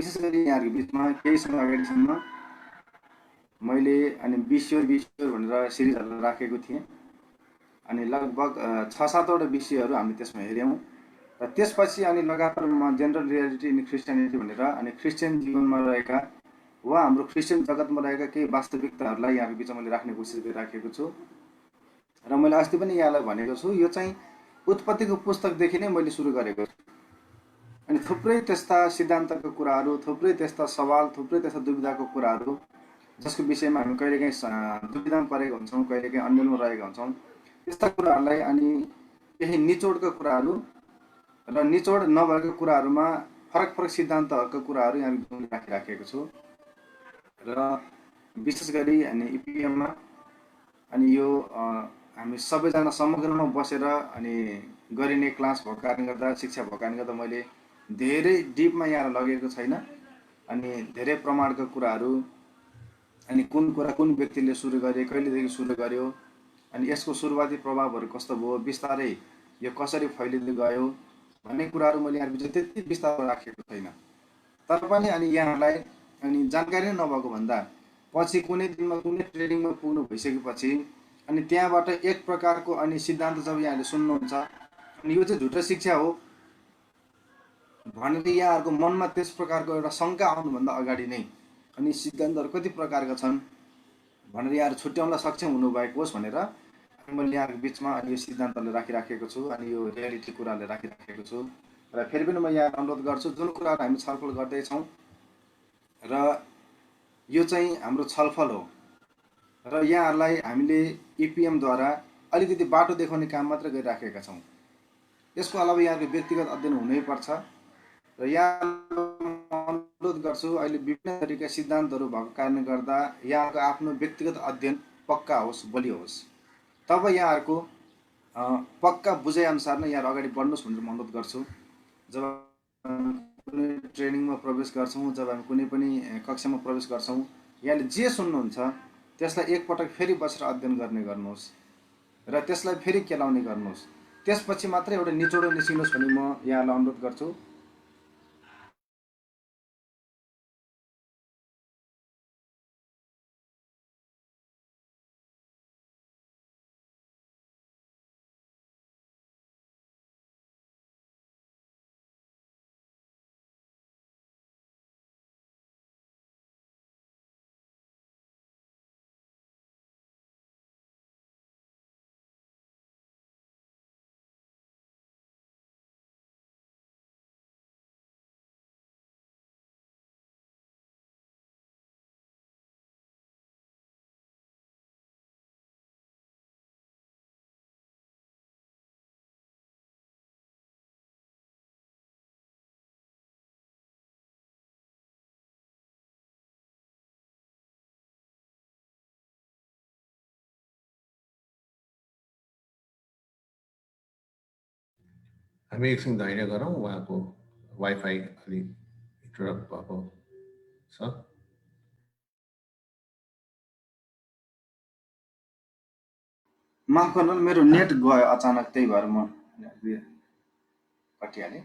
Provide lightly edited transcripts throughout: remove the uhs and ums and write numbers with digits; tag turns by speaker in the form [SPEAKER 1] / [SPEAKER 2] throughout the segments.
[SPEAKER 1] विशेष गरी यहाँहरूको बिचमा केही समय अगाडिसम्म मैले अनि विश्वर भनेर सिरिजहरू राखेको थिएँ अनि लगभग 6-7वटा विषयहरू हामी त्यसमा हेऱ्यौँ र त्यसपछि अनि लगातार म जेनरल रियालिटी अनि क्रिस्चियनिटी भनेर अनि क्रिस्चियन जीवनमा रहेका वा हाम्रो क्रिस्चियन जगतमा रहेका केही वास्तविकताहरूलाई यहाँको बिचमा मैले राख्ने कोसिस गरिराखेको छु र मैले अस्ति पनि यहाँलाई भनेको छु यो चाहिँ उत्पत्तिको पुस्तकदेखि नै मैले सुरु गरेको छु अनि थुप्रै त्यस्ता सिद्धान्तका कुराहरू थुप्रै त्यस्ता सवाल थुप्रै त्यस्ता दुविधाको कुराहरू जसको विषयमा हामी कहिलेकाहीँ दुविधामा परेका हुन्छौँ कहिलेकाहीँ अन्यलमा रहेका हुन्छौँ त्यस्ता कुराहरूलाई अनि केही निचोडका कुराहरू र निचोड नभएका कुराहरूमा फरक फरक सिद्धान्तहरूका कुराहरू यहाँ राखिराखेको छु र विशेष गरी अनि इपिएममा अनि यो हामी सबैजना समग्रमा बसेर अनि गरिने क्लास भएको कारणले गर्दा शिक्षा भएको कारणले गर्दा मैले धेरै डिपमा यहाँ लगेको छैन अनि धेरै प्रमाणका कुराहरू अनि कुन कुरा कुन व्यक्तिले सुरु गरे कहिलेदेखि सुरु गर्यो अनि यसको सुरुवाती प्रभावहरू कस्तो भयो बिस्तारै यो कसरी फैलिँदै गयो भन्ने कुराहरू मैले यहाँ त्यति विस्तारमा राखेको छैन तर पनि अनि यहाँलाई अनि जानकारी नै नभएको भन्दा पछि कुनै दिनमा कुनै ट्रेनिङमा पुग्नु भइसकेपछि अनि त्यहाँबाट एक प्रकारको अनि सिद्धान्त जब यहाँले सुन्नुहुन्छ अनि यो चाहिँ झुटो शिक्षा हो भनेर यहाँहरूको मनमा त्यस प्रकारको एउटा शङ्का आउनुभन्दा अगाडि नै अनि सिद्धान्तहरू कति प्रकारका छन् भनेर यहाँहरू छुट्याउन सक्षम हुनुभएको होस् भनेर मैले यहाँहरूको बिचमा अनि यो सिद्धान्तले राखिराखेको छु अनि यो रियालिटी कुराले राखिराखेको छु र फेरि पनि म यहाँ अनुरोध गर्छु जुन कुराहरू हामी छलफल गर्दैछौँ र यो चाहिँ हाम्रो छलफल हो र यहाँहरूलाई हामीले इपिएमद्वारा अलिकति बाटो देखाउने काम मात्र गरिराखेका छौँ यसको अलावा यहाँहरूको व्यक्तिगत अध्ययन हुनैपर्छ र यहाँ अनुरोध गर्छु अहिले विभिन्न तरिका सिद्धान्तहरू भएको कारणले गर्दा यहाँको आफ्नो व्यक्तिगत अध्ययन पक्का होस् बलियो होस् तब यहाँहरूको पक्का बुझाइअनुसार नै यहाँ अगाडि बढ्नुहोस् भनेर म अनुरोध गर्छु जब कुनै ट्रेनिङमा प्रवेश गर्छौँ जब हामी कुनै पनि कक्षामा प्रवेश गर्छौँ यहाँले जे सुन्नुहुन्छ त्यसलाई एकपटक फेरि बसेर अध्ययन गर्ने गर्नुहोस् र त्यसलाई फेरि केलाउने गर्नुहोस् त्यसपछि मात्रै एउटा निचोडो निस्किनुहोस् भन्ने म यहाँलाई अनुरोध गर्छु
[SPEAKER 2] हामी एकछिन धैर्य गरौँ उहाँको वाइफाई अलि इन्टरप्ट भएको छ
[SPEAKER 1] माफ गर्नु मेरो नेट गयो अचानक त्यही भएर म कटिहालेँ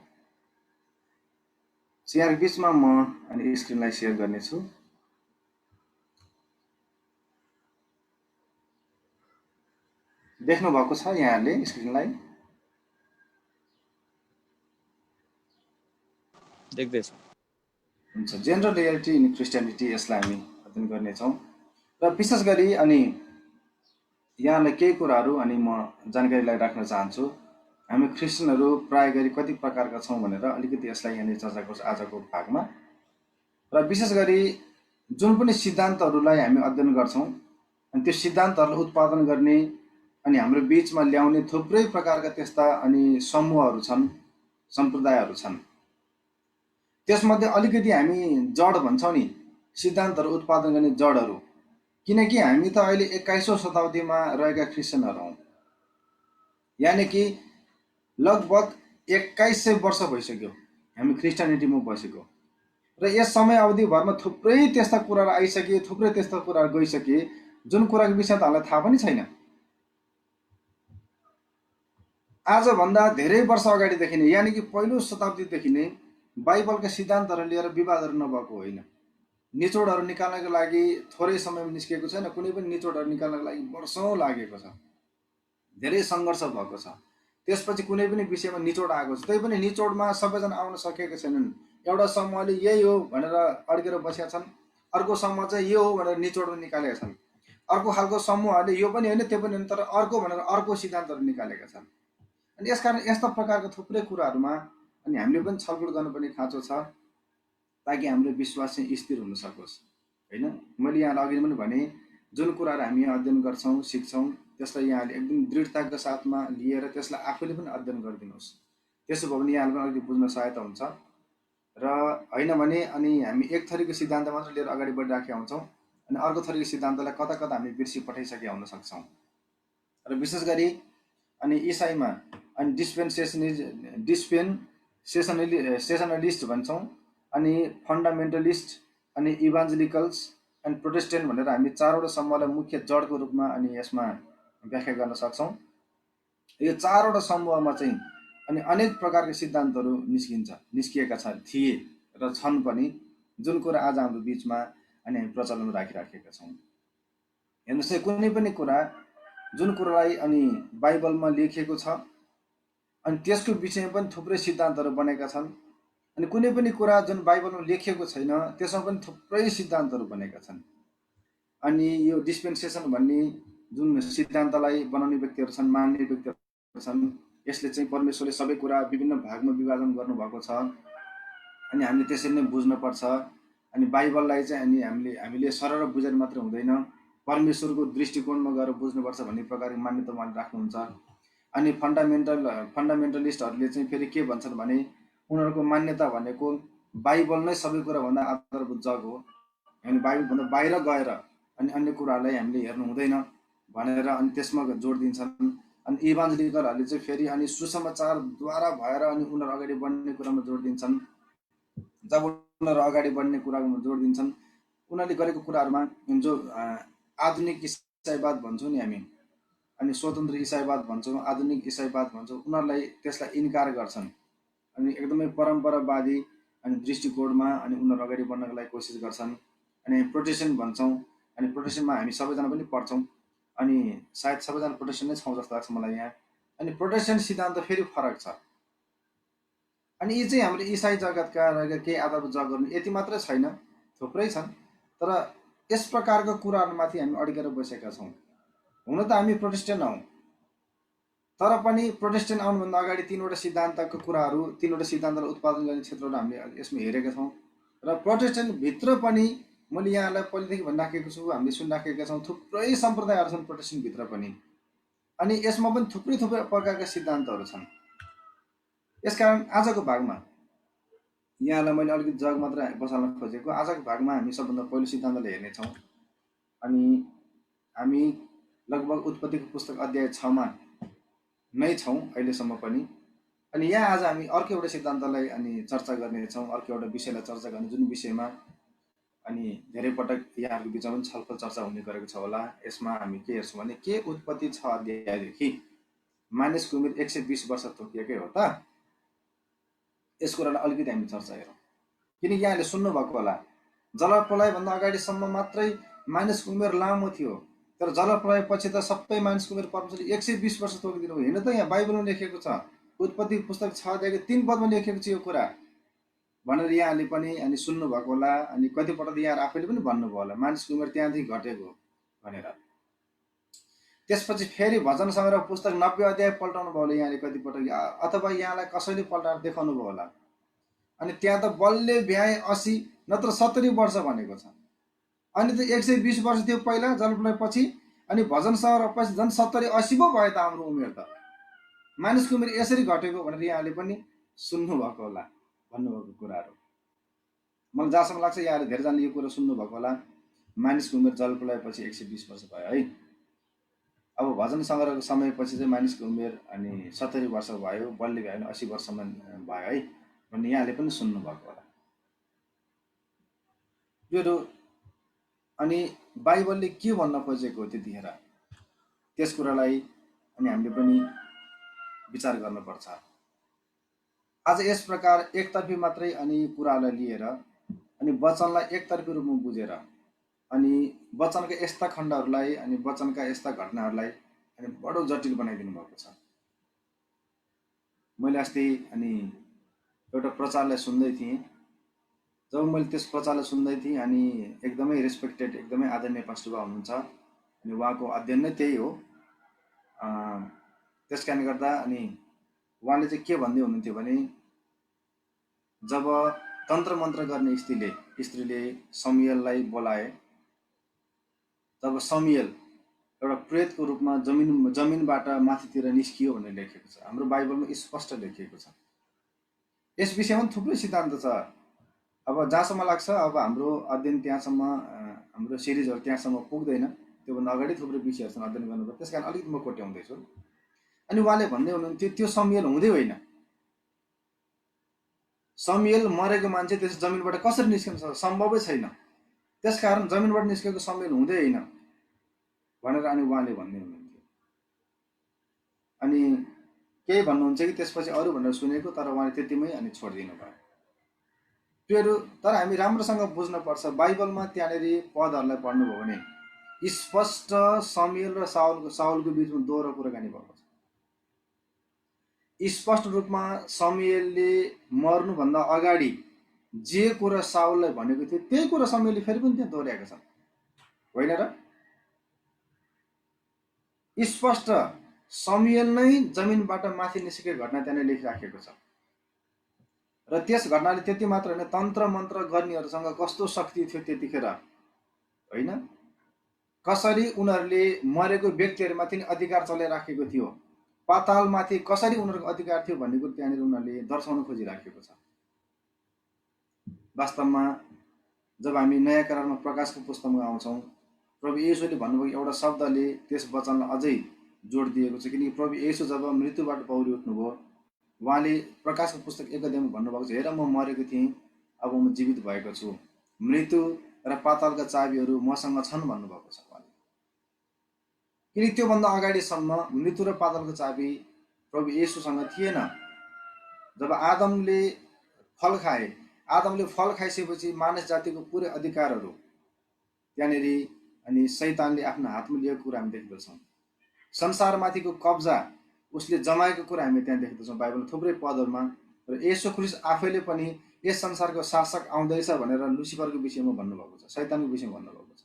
[SPEAKER 1] यहाँ बिचमा म अनि स्क्रिनलाई सेयर गर्नेछु देख्नु भएको छ यहाँहरूले स्क्रिनलाई
[SPEAKER 3] देख्दैछ
[SPEAKER 1] हुन्छ जेनरल रियालिटी अनि क्रिस्चियनिटी यसलाई हामी अध्ययन गर्नेछौँ र विशेष गरी अनि यहाँलाई केही कुराहरू अनि म जानकारीलाई राख्न चाहन्छु हामी क्रिस्चियनहरू प्राय गरी कति प्रकारका छौँ भनेर अलिकति यसलाई यहाँनिर चर्चा गर्छु आजको भागमा र विशेष गरी जुन पनि सिद्धान्तहरूलाई हामी अध्ययन गर्छौँ अनि त्यो सिद्धान्तहरूलाई उत्पादन गर्ने अनि हाम्रो बिचमा ल्याउने थुप्रै प्रकारका त्यस्ता अनि समूहहरू छन् सम्प्रदायहरू छन् त्यसमध्ये अलिकति हामी जड भन्छौँ नि सिद्धान्तहरू उत्पादन गर्ने जडहरू किनकि हामी त अहिले 21औं शताब्दीमा रहेका क्रिस्चियनहरू हौँ यानि कि लगभग 2100 वर्ष भइसक्यो हामी क्रिस्चियनिटीमा बसेको र यस समय अवधिभरमा थुप्रै त्यस्ता कुराहरू आइसके थुप्रै त्यस्ता कुराहरू गइसके जुन कुराको विषय त हामीलाई थाहा पनि छैन आजभन्दा धेरै वर्ष अगाडिदेखि नै यानि कि पहिलो शताब्दीदेखि नै बाइबलका सिद्धान्तहरू लिएर विवादहरू नभएको होइन। निचोडहरू निकाल्नको लागि थोरै समयमा निस्किएको छैन, कुनै पनि निचोडहरू निकाल्नको लागि वर्षौँ लागेको छ, धेरै सङ्घर्ष भएको छ। त्यसपछि कुनै पनि विषयमा निचोड आएको छ, त्यही पनि निचोडमा सबैजना आउन सकेका छैनन्। एउटा समूहले यही हो भनेर अड्केर बसेका छन्, अर्को समूह चाहिँ यो हो भनेर निचोडमा निकालेका छन्, अर्को खालको समूहले यो पनि होइन त्यो पनि होइन तर अर्को भनेर अर्को सिद्धान्तहरू निकालेका छन्। अनि यसकारण यस्ता प्रकारको थुप्रै कुराहरूमा अनि हामीले पनि छलफल गर्नुपर्ने खाँचो छ, ताकि हाम्रो विश्वास चाहिँ स्थिर हुन सकोस् होइन। मैले यहाँलाई अघि पनि भने, जुन कुराहरू हामी यहाँ अध्ययन गर्छौँ सिक्छौँ त्यसलाई यहाँले एकदम दृढताको साथमा लिएर त्यसलाई आफैले पनि अध्ययन गरिदिनुहोस्। त्यसो भयो भने यहाँले पनि अलिकति बुझ्न सहायता हुन्छ। र होइन भने अनि हामी एक थरीको सिद्धान्त मात्र लिएर अगाडि बढिराखेका हुन्छौँ अनि अर्को थरीको सिद्धान्तलाई कता कता हामी बिर्सी पठाइसकेका हुन सक्छौँ। र विशेष गरी अनि इसाईमा अनि डिस्पेन्सेसनलिस्ट भन्छौँ, अनि फन्डामेन्टलिस्ट, अनि इभान्जेलिकल्स अनि प्रोटेस्टेन्ट भनेर हामी चारवटा समूहलाई मुख्य जडको रूपमा अनि यसमा व्याख्या गर्न सक्छौँ। यो चारवटा समूहमा चाहिँ अनि अनेक प्रकारका सिद्धान्तहरू निस्किएका थिए र छन् पनि, जुन कुरा आज हाम्रो बिचमा अनि हामी प्रचलनमा राखिराखेका छौँ। हेर्नुहोस्, कुनै पनि कुरा जुन कुरालाई अनि बाइबलमा लेखिएको छ अनि त्यसको विषयमा पनि थुप्रै सिद्धान्तहरू बनेका छन्, अनि कुनै पनि कुरा जुन बाइबलमा लेखिएको छैन त्यसमा पनि थुप्रै सिद्धान्तहरू बनेका छन्। अनि यो डिस्पेन्सेसन भन्ने जुन सिद्धान्तलाई बनाउने व्यक्तिहरू छन्, मान्ने व्यक्तिहरू छन्, यसले चाहिँ परमेश्वरले सबै कुरा विभिन्न भागमा विभाजन गर्नुभएको छ अनि हामीले त्यसरी नै बुझ्नुपर्छ। अनि बाइबललाई चाहिँ अनि हामीले सरल बुझेर मात्र हुँदैन, परमेश्वरको दृष्टिकोणमा गएर बुझ्नुपर्छ भन्ने प्रकारको मान्यता उहाँले राख्नुहुन्छ। अनि फन्डामेन्टलिस्टहरूले चाहिँ फेरि के भन्छन् भने उनीहरूको मान्यता भनेको बाइबल नै सबै कुराभन्दा आधारभूत जग हो, अनि बाइबलभन्दा बाहिर गएर अनि अन्य कुराहरूलाई हामीले हेर्नु हुँदैन भनेर अनि त्यसमा जोड दिन्छन्। अनि इभान्जेलिकलहरूले चाहिँ फेरि अनि सुसमाचारद्वारा भएर अनि उनीहरू अगाडि बढ्ने कुरामा जोड दिन्छन्। जब उनीहरू अगाडि बढ्ने कुरामा जोड दिन्छन्, उनीहरूले गरेको कुराहरूमा जो आधुनिक इसाईवाद भन्छौँ नि हामी, अनि स्वतन्त्र इसाईवाद भन्छौँ, आधुनिक इसाईवाद भन्छौँ, उनीहरूलाई त्यसलाई इन्कार गर्छन् अनि एकदमै परम्परावादी अनि दृष्टिकोणमा अनि उनीहरू अगाडि बढ्नको लागि कोसिस गर्छन्। अनि प्रोटेस्टेन्ट भन्छौँ, अनि प्रोटेस्टेन्टमा हामी सबैजना पनि पढ्छौँ, अनि सायद सबैजना प्रोटेस्टेन्ट नै छौँ जस्तो लाग्छ मलाई यहाँ। अनि प्रोटेस्टेन्ट सिद्धान्त फेरि फरक छ। अनि यी चाहिँ हाम्रो इसाई जगतका केही आधारभूत जगहरू यति मात्रै छैन, थुप्रै छन्, तर यस प्रकारको कुराहरूमाथि हामी अड्केर बसेका छौँ। हुन त हामी प्रोटेस्टेन्ट हौँ, तर पनि प्रोटेस्टेन्ट आउनुभन्दा अगाडि तीनवटा सिद्धान्तको कुराहरू, तीनवटा सिद्धान्तलाई उत्पादन गर्ने क्षेत्रहरू हामीले यसमा हेरेका छौँ। र प्रोटेस्टेन्टभित्र पनि मैले यहाँलाई पहिलेदेखि भनिराखेको छु, हामीले सुनिराखेका छौँ, थुप्रै सम्प्रदायहरू छन् प्रोटेस्टेन्टभित्र पनि, अनि यसमा पनि थुप्रै प्रकारका सिद्धान्तहरू छन्। यसकारण आजको भागमा यहाँलाई मैले अलिकति जग मात्र बसाल्न खोजेको, आजको भागमा हामी सबभन्दा पहिलो सिद्धान्तलाई हेर्नेछौँ। अनि हामी लगभग उत्पत्तिको पुस्तक अध्याय 6मा नै छौँ अहिलेसम्म पनि। अनि यहाँ आज हामी अर्को एउटा सिद्धान्तलाई अनि चर्चा गर्नेछौँ, अर्को एउटा विषयलाई चर्चा गर्ने, जुन विषयमा अनि धेरै पटक यहाँहरूको बिचमा पनि छलफल चर्चा हुने गरेको छ होला। यसमा हामी के हेर्छौँ भने के उत्पत्ति 6 अध्यायदेखि मानिसको उमेर 120 वर्ष तोकिएकै हो त? यस कुरालाई अलिकति हामी चर्चा हेरौँ, किनकि यहाँले सुन्नुभएको होला जलप्रलयभन्दा अगाडिसम्म मात्रै मानिसको उमेर लामो थियो, तर जलप्रलयपछि त सबै मानिसको उमेर परमेश्वरले 120 वर्ष तोकिदिनु हो। हेर्नु त यहाँ बाइबलमा लेखेको छ, उत्पत्ति पुस्तक 6 अध्यायको 3 पदमा लेखेको छ यो कुरा भनेर यहाँले पनि अनि सुन्नुभएको होला। अनि कतिपटक यहाँ आफैले पनि भन्नुभयो होला मानिसको उमेर त्यहाँदेखि घटेको भनेर। त्यसपछि फेरि भजन सङ्ग्रह पुस्तक 90 अध्याय पल्टाउनु भयो होला यहाँले कतिपटक, अथवा यहाँलाई कसैले पल्टाएर देखाउनु भयो होला। अनि त्यहाँ त बल्ले भ्याए 80 नत्र 70 वर्ष भनेको छ। अनि त 120 वर्ष थियो पहिला जलप्रलयपछि, अनि भजन सङ्ग्रह पछि झन् 70-80 पो भयो त हाम्रो उमेर त, मानिसको उमेर यसरी घटेको भनेर यहाँले पनि सुन्नुभएको होला भन्नुभएको कुराहरू। मलाई जहाँसम्म लाग्छ यहाँले धेरैजनाले यो कुरा सुन्नुभएको होला, मानिसको उमेर जलप्रलयपछि 120 वर्ष भयो है। अब भजन सङ्ग्रहको समयपछि चाहिँ मानिसको उमेर अनि 70 वर्ष भयो, बल्ले भ्याए 80 वर्षसम्म भयो है भन्ने यहाँले पनि सुन्नुभएको होला। यो अनि बाइबलले के भन्न खोजेको हो त्यतिखेर, त्यस कुरालाई अनि हामीले पनि विचार गर्नुपर्छ। आज यस प्रकार एकतर्फी मात्रै अनि कुरालाई लिएर अनि वचनलाई एकतर्फी रूपमा बुझेर अनि वचनका यस्ता खण्डहरूलाई अनि वचनका यस्ता घटनाहरूलाई अनि बडो जटिल बनाइदिनु भएको छ। मैले अस्ति अनि एउटा प्रचारलाई सुन्दै थिएँ। जब मैले त्यस प्रचारलाई सुन्दै थिएँ अनि एकदमै रेस्पेक्टेड एकदमै आदरणीय पास्टर बाबु हुनुहुन्छ अनि उहाँको अध्ययन नै त्यही हो। त्यस कारणले गर्दा अनि उहाँले चाहिँ के भन्दै हुनुहुन्थ्यो भने जब तन्त्र मन्त्र गर्ने स्त्रीले समुएललाई बोलाए, तब समुएल एउटा प्रेतको रूपमा जमिनबाट माथितिर निस्कियो भनेर लेखेको छ। हाम्रो बाइबलमा स्पष्ट लेखिएको छ। यस विषयमा थुप्रै सिद्धान्त छ। अब जहाँसम्म लाग्छ अब हाम्रो अध्ययन त्यहाँसम्म, हाम्रो सिरिजहरू त्यहाँसम्म पुग्दैन। त्योभन्दा अगाडि थुप्रै विषयहरू छन् अध्ययन गर्नुपर्छ। त्यस कारण अलिकति म कोट्याउँदैछु। अनि उहाँले भन्दै हुनुहुन्थ्यो त्यो समुएल हुँदै होइन। समुएल मरेको मान्छे त्यस जमिनबाट कसरी निस्किन सक्छ? सम्भवै छैन। त्यसकारण जमिनबाट निस्केको समुएल हुँदै होइन भनेर अनि उहाँले भन्दै हुनुहुन्थ्यो। अनि केही भन्नुहुन्छ कि त्यसपछि अरू भनेर सुनेको, तर उहाँले त्यतिमै अनि छोडिदिनु भयो। प्रियहरू, तर हामी राम्रोसँग बुझ्नुपर्छ। बाइबलमा त्यहाँनिर पदहरूलाई पढ्नुभयो भने स्पष्ट समुएल र साउलको बिचमा दोहोरो कुराकानी भएको छ। स्पष्ट रूपमा समुएलले मर्नुभन्दा अगाडि जे कुरा साउललाई भनेको थियो त्यही कुरा समुएलले फेरि पनि त्यहाँ दोहोऱ्याएका छन्, होइन र? स्पष्ट समुएल नै जमिनबाट माथि निस्केको घटना त्यहाँ लेखिराखेको छ। र त्यस घटनाले त्यति मात्र होइन, तन्त्र मन्त्र गर्नेहरूसँग कस्तो शक्ति थियो त्यतिखेर, होइन? कसरी उनीहरूले मरेको व्यक्तिहरूमाथि अधिकार चलाइराखेको थियो, पातालमाथि कसरी उनीहरूको अधिकार थियो भन्ने कुरो त्यहाँनिर उनीहरूले दर्शाउन खोजिराखेको छ। वास्तवमा जब हामी नयाँ करारमा प्रकाशको पुस्तकमा आउँछौँ, प्रभु येशूले भन्नुभयो एउटा शब्दले त्यस वचनलाई अझै जोड दिएको छ। किनकि प्रभु येशू जब मृत्युबाट पौडी उठ्नुभयो, उहाँले प्रकाशको पुस्तक 1 अध्यायमा भन्नुभएको छ, हेर म मरेको थिएँ, अब म जीवित भएको छु, मृत्यु र पातालका चाबीहरू मसँग छन् भन्नुभएको छ उहाँले। किनकि त्योभन्दा अगाडिसम्म मृत्यु र पातालको चाबी प्रभु येशूसँग थिएन। जब आदमले फल खाइसकेपछि मानिस जातिको पुरै अधिकारहरू त्यहाँनिर अनि शैतानले आफ्नो हातमा लिएको कुरा हामी देख्दछौँ। संसारमाथिको कब्जा उसले जमाएको कुरा हामी त्यहाँ देख्दछौँ बाइबलमा थुप्रै पदहरूमा। र येशू ख्रीष्ट आफैले पनि यस संसारको शासक आउँदैछ भनेर लुसिफरको विषयमा भन्नुभएको छ, शैतानको विषयमा भन्नुभएको छ।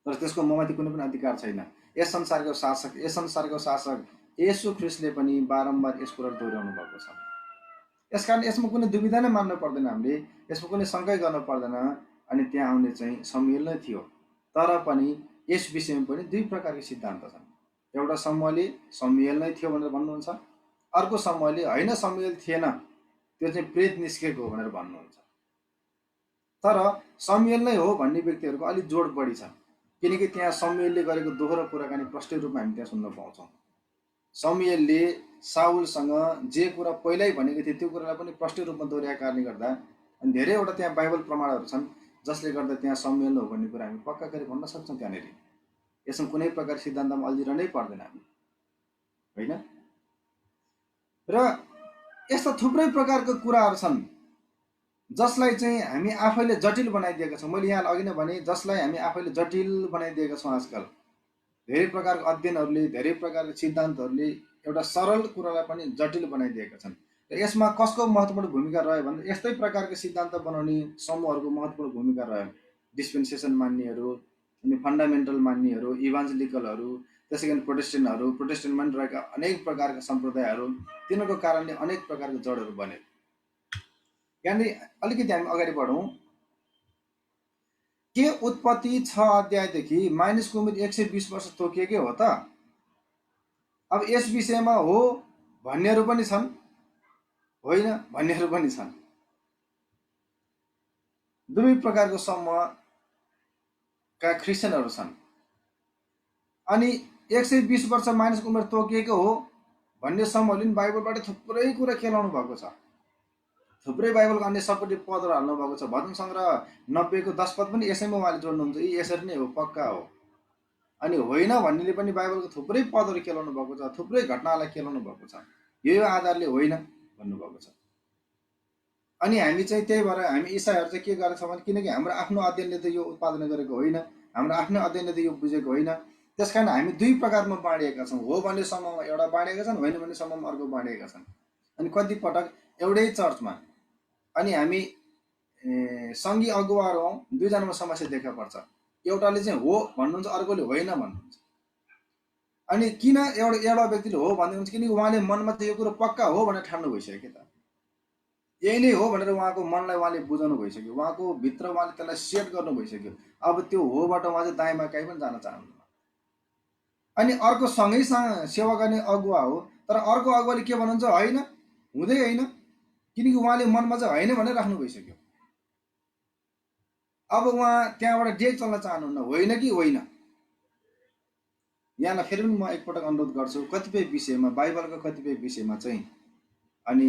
[SPEAKER 1] तर त्यसको ममाथि कुनै पनि अधिकार छैन। यस संसारको शासक येशू ख्रीष्टले पनि बारम्बार यस कुरा दोहोऱ्याउनु भएको छ। यसकारण यसमा कुनै दुविधा नै मान्नु पर्दैन, हामीले यसमा कुनै शङ्कै गर्नु पर्दैन। अनि त्यहाँ आउने चाहिँ समुएल नै थियो। तर पनि यस विषयमा पनि दुई प्रकारको सिद्धान्त छन्। एउटा समुएल नै थियो भनेर भन्नुहुन्छ, अर्को समुएलले होइन समुएल थिएन, त्यो चाहिँ प्रेत निस्केको हो भनेर भन्नुहुन्छ। तर समुएल नै हो भन्ने व्यक्तिहरूको अलिक जोड बढी छ। किनकि त्यहाँ समुएलले गरेको दोहोरो कुराकानी प्रष्ट रूपमा हामी त्यहाँ सुन्न पाउँछौँ। समुएलले साउलसँग जे कुरा पहिल्यै भनेको थियो त्यो कुरालाई पनि प्रष्ट रूपमा दोहोऱ्याएको कारणले गर्दा अनि धेरैवटा त्यहाँ बाइबल प्रमाणहरू छन् जसले गर्दा त्यहाँ समुएल हो भन्ने कुरा हामी पक्का गरी भन्न सक्छौँ। त्यहाँनिर यसमा कुनै प्रकार सिद्धान्तमा अल्झिरहनै पर्दैन हामी, होइन? र यस्ता थुप्रै प्रकारको कुराहरू छन् जसलाई चाहिँ हामी आफैले जटिल बनाइदिएका छौँ। मैले यहाँ अघि नै भने जसलाई हामी आफैले जटिल बनाइदिएका छौँ। आजकल धेरै प्रकारको अध्ययनहरूले, धेरै प्रकारको सिद्धान्तहरूले एउटा सरल कुरालाई पनि जटिल बनाइदिएका छन्। र यसमा कसको महत्त्वपूर्ण भूमिका रह्यो भने यस्तै प्रकारको सिद्धान्त बनाउने समूहहरूको महत्त्वपूर्ण भूमिका रह्यो। डिस्पेन्सेसन मान्नेहरू, अनि फन्डामेन्टल मान्नेहरू, इभान्जेलिकलहरू, त्यसै गरी प्रोटेस्टेन्टमा पनि रहेका अनेक प्रकारका सम्प्रदायहरू, तिनीहरूको कारणले अनेक प्रकारको जडहरू बने। यहाँनिर अलिकति हामी अगाडि बढौँ। के उत्पत्ति 6 अध्यायदेखि मानिसको उमेर 120 वर्ष तोकिएकै हो त? अब यस विषयमा हो भन्नेहरू पनि छन्, होइन भन्नेहरू पनि छन्। दुवै प्रकारको समूहका क्रिस्चियनहरू छन्। अनि 120 वर्ष मानिसको उमेर तोकिएको हो भन्ने समूहले पनि बाइबलबाट थुप्रै कुरा खेलाउनु भएको छ। थुप्रै बाइबलको अन्य सपोर्टिभ पदहरू हाल्नु भएको छ। भजन सङ्ग्रह 90 को 10 पद पनि यसैमा उहाँले जोड्नुहुन्छ, यी यसरी नै हो, पक्का हो। अनि होइन भन्नेले पनि बाइबलको थुप्रै पदहरू खेलाउनु भएको छ, थुप्रै घटनालाई खेलाउनु भएको छ। यो आधारले होइन, भन्नुभएको छ। अनि हामी चाहिँ त्यही भएर हामी इसाईहरू चाहिँ के गरेछौँ भने किनकि हाम्रो आफ्नो अध्ययनले त यो उत्पादन गरेको होइन, हाम्रो आफ्नो अध्ययनले त यो बुझेको होइन, त्यस कारण हामी दुई प्रकारमा बाँडिएका छौँ। हो भन्ने समूहमा एउटा बाँडिएका छन्, होइन भन्ने समूहमा अर्को बाँडिएका छन्। अनि कतिपटक एउटै चर्चमा अनि हामी सङ्घीय अगुवाहरू हौँ, दुईजनामा समस्या देखा पर्छ। एउटाले चाहिँ हो भन्नुहुन्छ, अर्कोले होइन भन्नुहुन्छ। अनि किन एउटा व्यक्तिले हो भनिदिनुहुन्छ किनकि उहाँले मनमा चाहिँ यो कुरो पक्का हो भनेर ठान्नु भइसक्यो कि त, यही नै हो भनेर उहाँको मनलाई उहाँले बुझाउनु भइसक्यो, उहाँको भित्र उहाँले त्यसलाई सेट गर्नु भइसक्यो। अब त्यो होबाट उहाँ चाहिँ दायाँमा कहीँ पनि जान चाहनुहुन्न। अनि अर्को सँगै सेवा गर्ने अगुवा हो, तर अर्को अगुवाले के भन्नुहुन्छ, होइन हुँदै होइन, किनकि उहाँले मनमा चाहिँ होइन भनेर राख्नु भइसक्यो। अब उहाँ त्यहाँबाट डेक चल्न चाहनुहुन्न, होइन कि होइन। यहाँलाई फेरि पनि म एकपटक अनुरोध गर्छु, कतिपय विषयमा बाइबलको कतिपय विषयमा चाहिँ अनि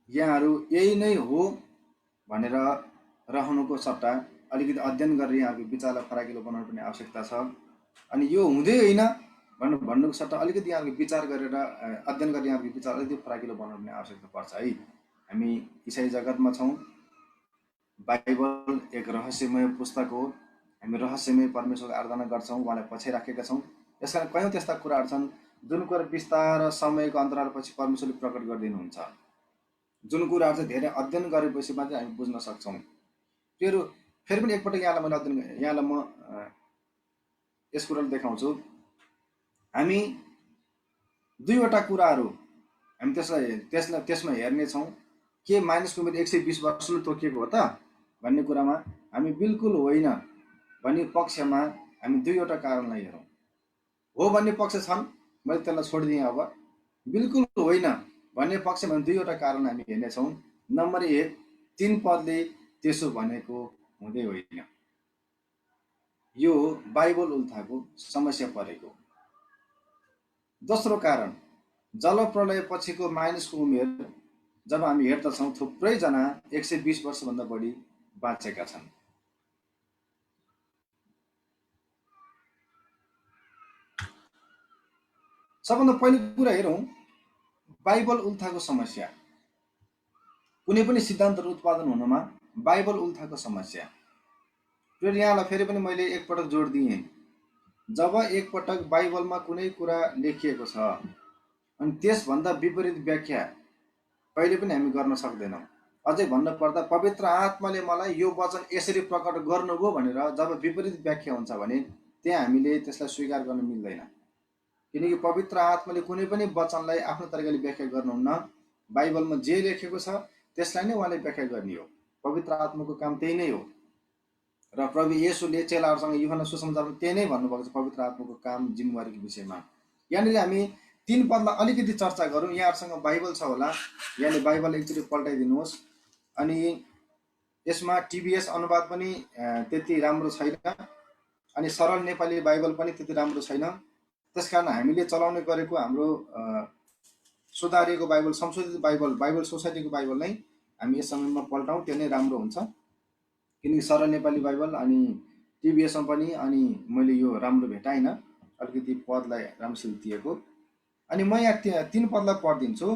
[SPEAKER 1] यहाँहरू यही नै हो भनेर रहनुको सट्टा अलिकति अध्ययन गरेर यहाँहरूको विचारलाई फराकिलो बनाउनु पर्ने आवश्यकता छ। अनि यो हुँदै होइन भन्नुको सट्टा अलिकति यहाँहरूको विचार गरेर अध्ययन गरेर यहाँहरूको विचार अलिकति फराकिलो बनाउनु पर्ने आवश्यकता पर्छ है। हामी इसाई जगतमा छौँ, बाइबल एक रहस्यमय पुस्तक हो, हामी रहस्यमय परमेश्वरको आराधना गर्छौँ, उहाँलाई पछि राखेका छौँ। यसकारण कयौँ त्यस्ता कुराहरू छन् जुन कुरा बिस्तार समयको अन्तरालपछि परमेश्वरले प्रकट गरिदिनुहुन्छ, जुन कुराहरू चाहिँ धेरै अध्ययन गरेपछि मात्रै हामी बुझ्न सक्छौँ। फेरि पनि एकपटक यहाँलाई म यस कुरालाई देखाउँछु। हामी दुईवटा कुराहरू हामी त्यसमा हेर्नेछौँ। के मानिसको उमेर 120 वर्षले तोकिएको हो त भन्ने कुरामा हामी बिल्कुल होइन भन्ने पक्षमा हामी दुईवटा कारणलाई हेरौँ। हो भन्ने पक्ष छन्, मैले त्यसलाई छोडिदिएँ। अब बिल्कुल होइन भन्ने पक्षमा दुईवटा कारण हामी हेर्नेछौँ। नम्बर 1, 3 पदले त्यसो भनेको हुँदै होइन। यो बाइबल उल्थाको समस्या परेको। दोस्रो कारण, जलप्रलय पछिको मानिसको उमेर जब हामी हेर्दछौँ थुप्रैजना 120 वर्षभन्दा बढी बाँचेका छन्। सबभन्दा पहिलो कुरा हेरौँ बाइबल उल्थाको समस्या। कुनै पनि सिद्धान्तहरू उत्पादन हुनमा बाइबल उल्थाको समस्या। यहाँलाई फेरि पनि मैले एकपटक जोड दिएँ, जब एकपटक बाइबलमा कुनै कुरा लेखिएको छ अनि त्यसभन्दा विपरीत व्याख्या कहिले पनि हामी गर्न सक्दैनौँ। अझै भन्नुपर्दा पवित्र आत्माले मलाई यो वचन यसरी प्रकट गर्नुभयो भनेर जब विपरीत व्याख्या हुन्छ भने त्यहाँ हामीले त्यसलाई स्वीकार गर्न मिल्दैन। किनकि पवित्र आत्माले कुनै पनि वचनलाई आफ्नो तरिकाले व्याख्या गर्नुहुन्न। बाइबलमा जे लेखेको छ त्यसलाई नै उहाँले व्याख्या गर्ने हो। पवित्र आत्माको काम त्यही नै हो र प्रभु येशूले चेलाहरूसँग यूहन्ना सुसमाचारमा त्यही नै भन्नुभएको छ पवित्र आत्माको काम जिम्मेवारीको विषयमा। यहाँनिर हामी 3 पदलाई अलिकति चर्चा गरौँ। यहाँहरूसँग बाइबल छ होला, यहाँले बाइबल एकचोटि पल्टाइदिनुहोस्। अनि यसमा टिबिएस अनुवाद पनि त्यति राम्रो छैन अनि सरल नेपाली बाइबल पनि त्यति राम्रो छैन। त्यसकारण हामीले चलाउने गरेको हाम्रो सुधारिएको बाइबल, संशोधित बाइबल सोसाइटीको बाइबल नै हामी यस समयमा पल्टाउँ, त्यो नै राम्रो हुन्छ। किनकि सरल नेपाली बाइबल अनि टिबिएसमा पनि अनि मैले यो राम्रो भेटाइनँ, अलिकति पदलाई राम्रोसित दिएको। अनि म यहाँ 3 पदलाई पढिदिन्छु।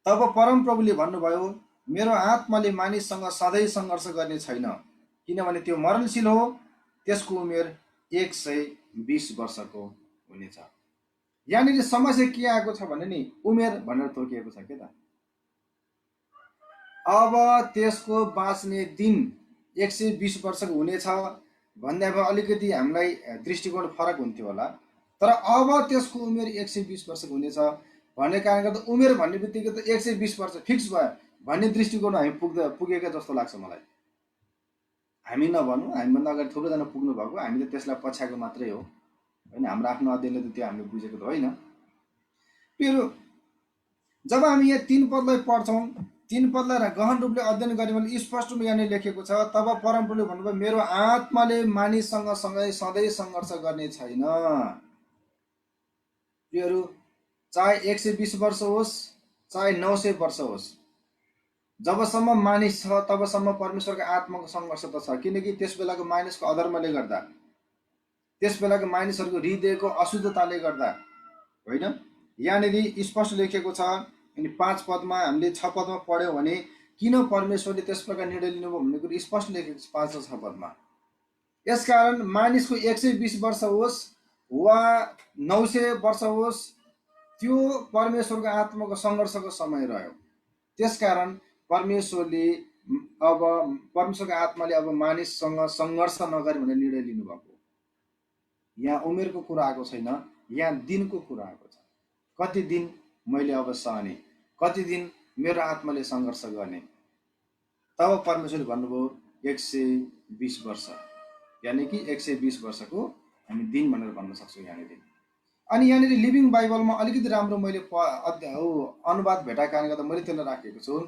[SPEAKER 1] तब परमप्रभुले भन्नुभयो, मेरो आत्माले मानिससँग सधैँ सङ्घर्ष गर्ने छैन, किनभने त्यो मरणशील हो, त्यसको उमेर 120 वर्षको हुनेछ। यहाँनिर समस्या के आएको छ भने नि उमेर भनेर तोकिएको छ के त। अब त्यसको बाँच्ने दिन 120 वर्षको हुनेछ भन्दा अब अलिकति हामीलाई दृष्टिकोण फरक हुन्थ्यो होला। तर अब त्यसको उमेर 120 वर्षको हुनेछ भन्ने कारणले गर्दा उमेर भन्ने बित्तिकै त 120 वर्ष फिक्स भयो भन्ने दृष्टिकोण हामी पुगेका जस्तो लाग्छ मलाई। हामी नभनौँ, हामीभन्दा अगाडि थुप्रैजना पुग्नु भएको, हामीले त्यसलाई पछ्याएको मात्रै हो होइन। हाम्रो आफ्नो अध्ययनले त त्यो हामीले बुझेको त होइन। फेरि जब हामी यहाँ 3 पदलाई पढ्छौँ, 3 पदलाई गहन रूपले अध्ययन गऱ्यौँ भने स्पष्ट रूपमा यहाँनिर लेखेको छ, तब परमप्रभुले भन्नुभयो, मेरो आत्माले मानिससँग सधैँ सङ्घर्ष गर्ने छैन। प्रियहरू, चाहे 120 वर्ष होस् चाहे 900 वर्ष होस्, जबसम्म मानिस छ तबसम्म परमेश्वरको आत्माको सङ्घर्ष त छ। किनकि त्यस बेलाको मानिसको अधर्मले गर्दा, त्यस बेलाको मानिसहरूको हृदयको अशुद्धताले गर्दा होइन। यहाँनिर स्पष्ट लेखेको छ, अनि 5 पदमा हामीले 6 पदमा पढ्यौँ भने किन परमेश्वरले त्यस प्रकार निर्णय लिनुभयो भन्ने कुरो स्पष्ट लेखेको छ 5 र 6 पदमा। यसकारण मानिसको 120 वर्ष होस् वा 900 वर्ष होस्, त्यो परमेश्वरको आत्माको सङ्घर्षको समय रह्यो। त्यसकारण परमेश्वरले अब परमेश्वरको आत्माले अब मानिससँग सङ्घर्ष नगरे भनेर निर्णय लिनुभएको। यहाँ उमेरको कुरा आएको छैन, यहाँ दिनको कुरा आएको छ। कति दिन मैले अब सहने, कति दिन मेरो आत्माले सङ्घर्ष गर्ने। तब परमेश्वरले भन्नुभयो 120 वर्ष, यानि कि 120 वर्षको हामी दिन भनेर भन्न सक्छौँ यहाँनिर। अनि यहाँनिर लिभिङ बाइबलमा अलिकति राम्रो मैले अनुवाद भेटाएको कारणले गर्दा मैले त्यसलाई राखेको छु।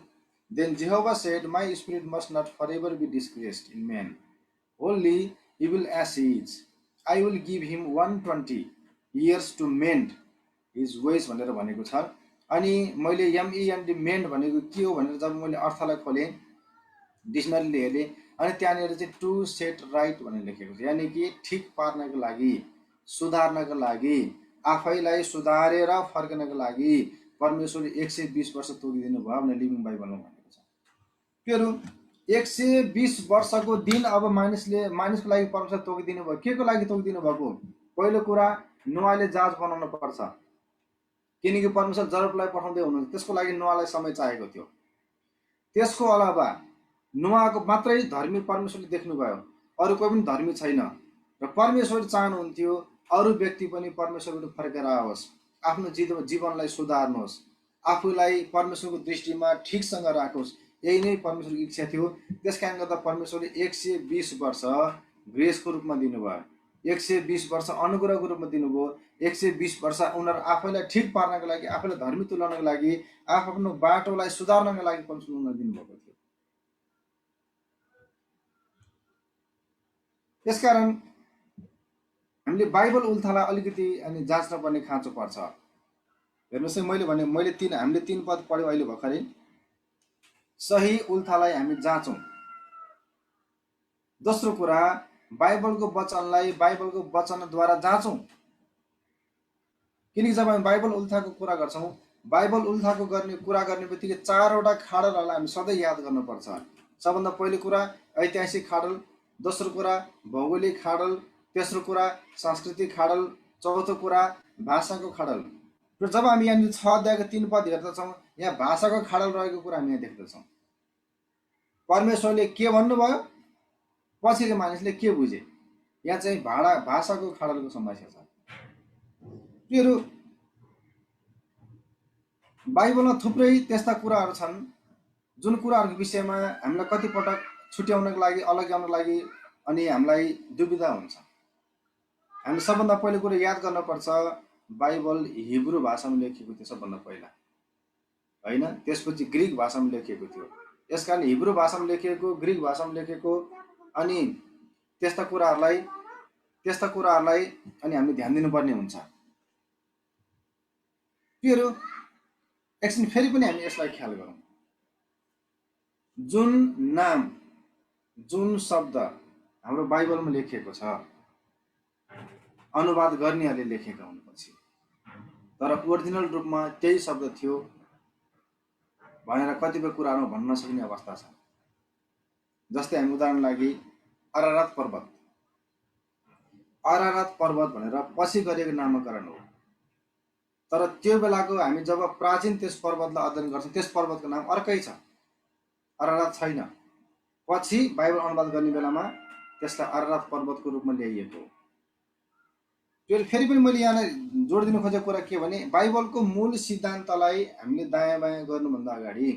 [SPEAKER 1] Then Jehovah said, my spirit must not for ever be disgraced in man, wholly he will as he is, I will give him 120 years to mend his ways भनेर भनेको छ। अनि मैले MEND मेन्ड भनेको के हो भनेर जब मैले अर्थलाई खोलेँ, डिक्सनरीले हेरेँ, अनि त्यहाँनिर चाहिँ टु सेट राइट भनेर लेखेको छ, यानि कि ठिक पार्नको लागि, सुधार्नको लागि, आफैलाई सुधारेर फर्कनको लागि परमेश्वरले 120 वर्ष तोकिदिनु भयो भनेर लिभिङ बाइबलमा भनेको छ। त्योहरू 120 वर्षको दिन अब मानिसको लागि परमेश्वर तोकिदिनु भयो। के को लागि तोकिदिनु भएको? पहिलो कुरा, नोआले जहाज बनाउनु पर्छ, किनकि परमेश्वर जलप्रलय पठाउँदै हुनुहुन्छ, त्यसको लागि नोआलाई समय चाहिएको थियो। त्यसको अलावा नोआको मात्रै धर्मी परमेश्वरले देख्नुभयो, अरू कोही पनि धर्मी छैन, र परमेश्वरले चाहनुहुन्थ्यो अरू व्यक्ति पनि परमेश्वरबाट फर्केर आओस्, आफ्नो जीवनलाई सुधार्नुहोस्, आफूलाई परमेश्वरको दृष्टिमा ठिकसँग राखोस्। यही नै परमेश्वरको इच्छा थियो। त्यस कारणले गर्दा परमेश्वरले 120 वर्ष ग्रेसको रूपमा दिनुभयो, 120 वर्ष अनुग्रहको रूपमा दिनुभयो, 120 वर्ष उनीहरू आफैलाई ठिक पार्नको लागि, आफैलाई धर्मी तुल्याउनको लागि, आफ्नो बाटोलाई सुधार्नको लागि परमेश्वरले उनीहरू दिनुभएको थियो। त्यसकारण हामीले बाइबल उल्थालाई अलिकति अनि जाँच्न पर्ने खाँचो पर्छ। हेर्नुहोस् है, हामीले 3 पद पढ्यौँ अहिले भर्खरै। सही उल्थालाई हामी जाँचौँ। दोस्रो कुरा, बाइबलको वचनलाई बाइबलको वचनद्वारा जाँचौँ। किनकि जब हामी बाइबल उल्थाको कुरा गर्छौँ, बाइबल उल्थाको कुरा गर्ने बित्तिकै 4वटा खाडलहरूलाई हामी सधैँ याद गर्नुपर्छ। सबभन्दा पहिलो कुरा ऐतिहासिक खाडल, दोस्रो कुरा भौगोलिक खाडल, तेस्रो कुरा सांस्कृतिक खाडल, चौथो कुरा भाषाको खाडल। र जब हामी यहाँनिर 6 अध्यायको 3 पद हेर्दछौँ, यहाँ भाषाको खाडल रहेको कुरा हामी यहाँ देख्दछौँ। परमेश्वरले के भन्नुभयो, पछिको मानिसले के बुझे, यहाँ चाहिँ भाषाको खाडलको समस्या छ। त्योहरू बाइबलमा थुप्रै त्यस्ता कुराहरू छन् जुन कुराहरूको विषयमा हामीलाई कतिपटक छुट्याउनको लागि, अलग्याउनको लागि अनि हामीलाई दुविधा हुन्छ। हामी सबभन्दा पहिलो कुरो याद गर्नुपर्छ, बाइबल हिब्रू भाषामा लेखिएको थियो सबभन्दा पहिला, होइन? त्यसपछि ग्रिक भाषामा लेखिएको थियो। यसकारण हिब्रू भाषामा लेखिएको, ग्रिक भाषामा लेखेको अनि त्यस्ता कुराहरूलाई अनि हामीले ध्यान दिनुपर्ने हुन्छ। त्योहरू एकछिन फेरि पनि हामी यसलाई ख्याल गरौँ। जुन नाम, जुन शब्द हाम्रो बाइबलमा लेखिएको छ, अनुवाद गर्नेहरूले लेखेका हुनुपर्छ, तर ओरिजिनल रूपमा त्यही शब्द थियो भनेर कतिपय कुराहरू भन्न नसक्ने अवस्था छ। जस्तै हामी उदाहरण लागि अरारात पर्वत भनेर पछि गरिएको नामकरण हो, तर त्यो बेलाको हामी जब प्राचीन त्यस पर्वतलाई अध्ययन गर्छौँ, त्यस पर्वतको नाम अर्कै छ, अरारात छैन। पछि बाइबल अनुवाद गर्ने बेलामा त्यसलाई अरारात पर्वतको रूपमा ल्याइएको हो। त्यो फेरि पनि मैले यहाँलाई जोड दिन खोजेको कुरा के भने, बाइबलको मूल सिद्धान्तलाई हामीले दायाँ बायाँ गर्नुभन्दा अगाडि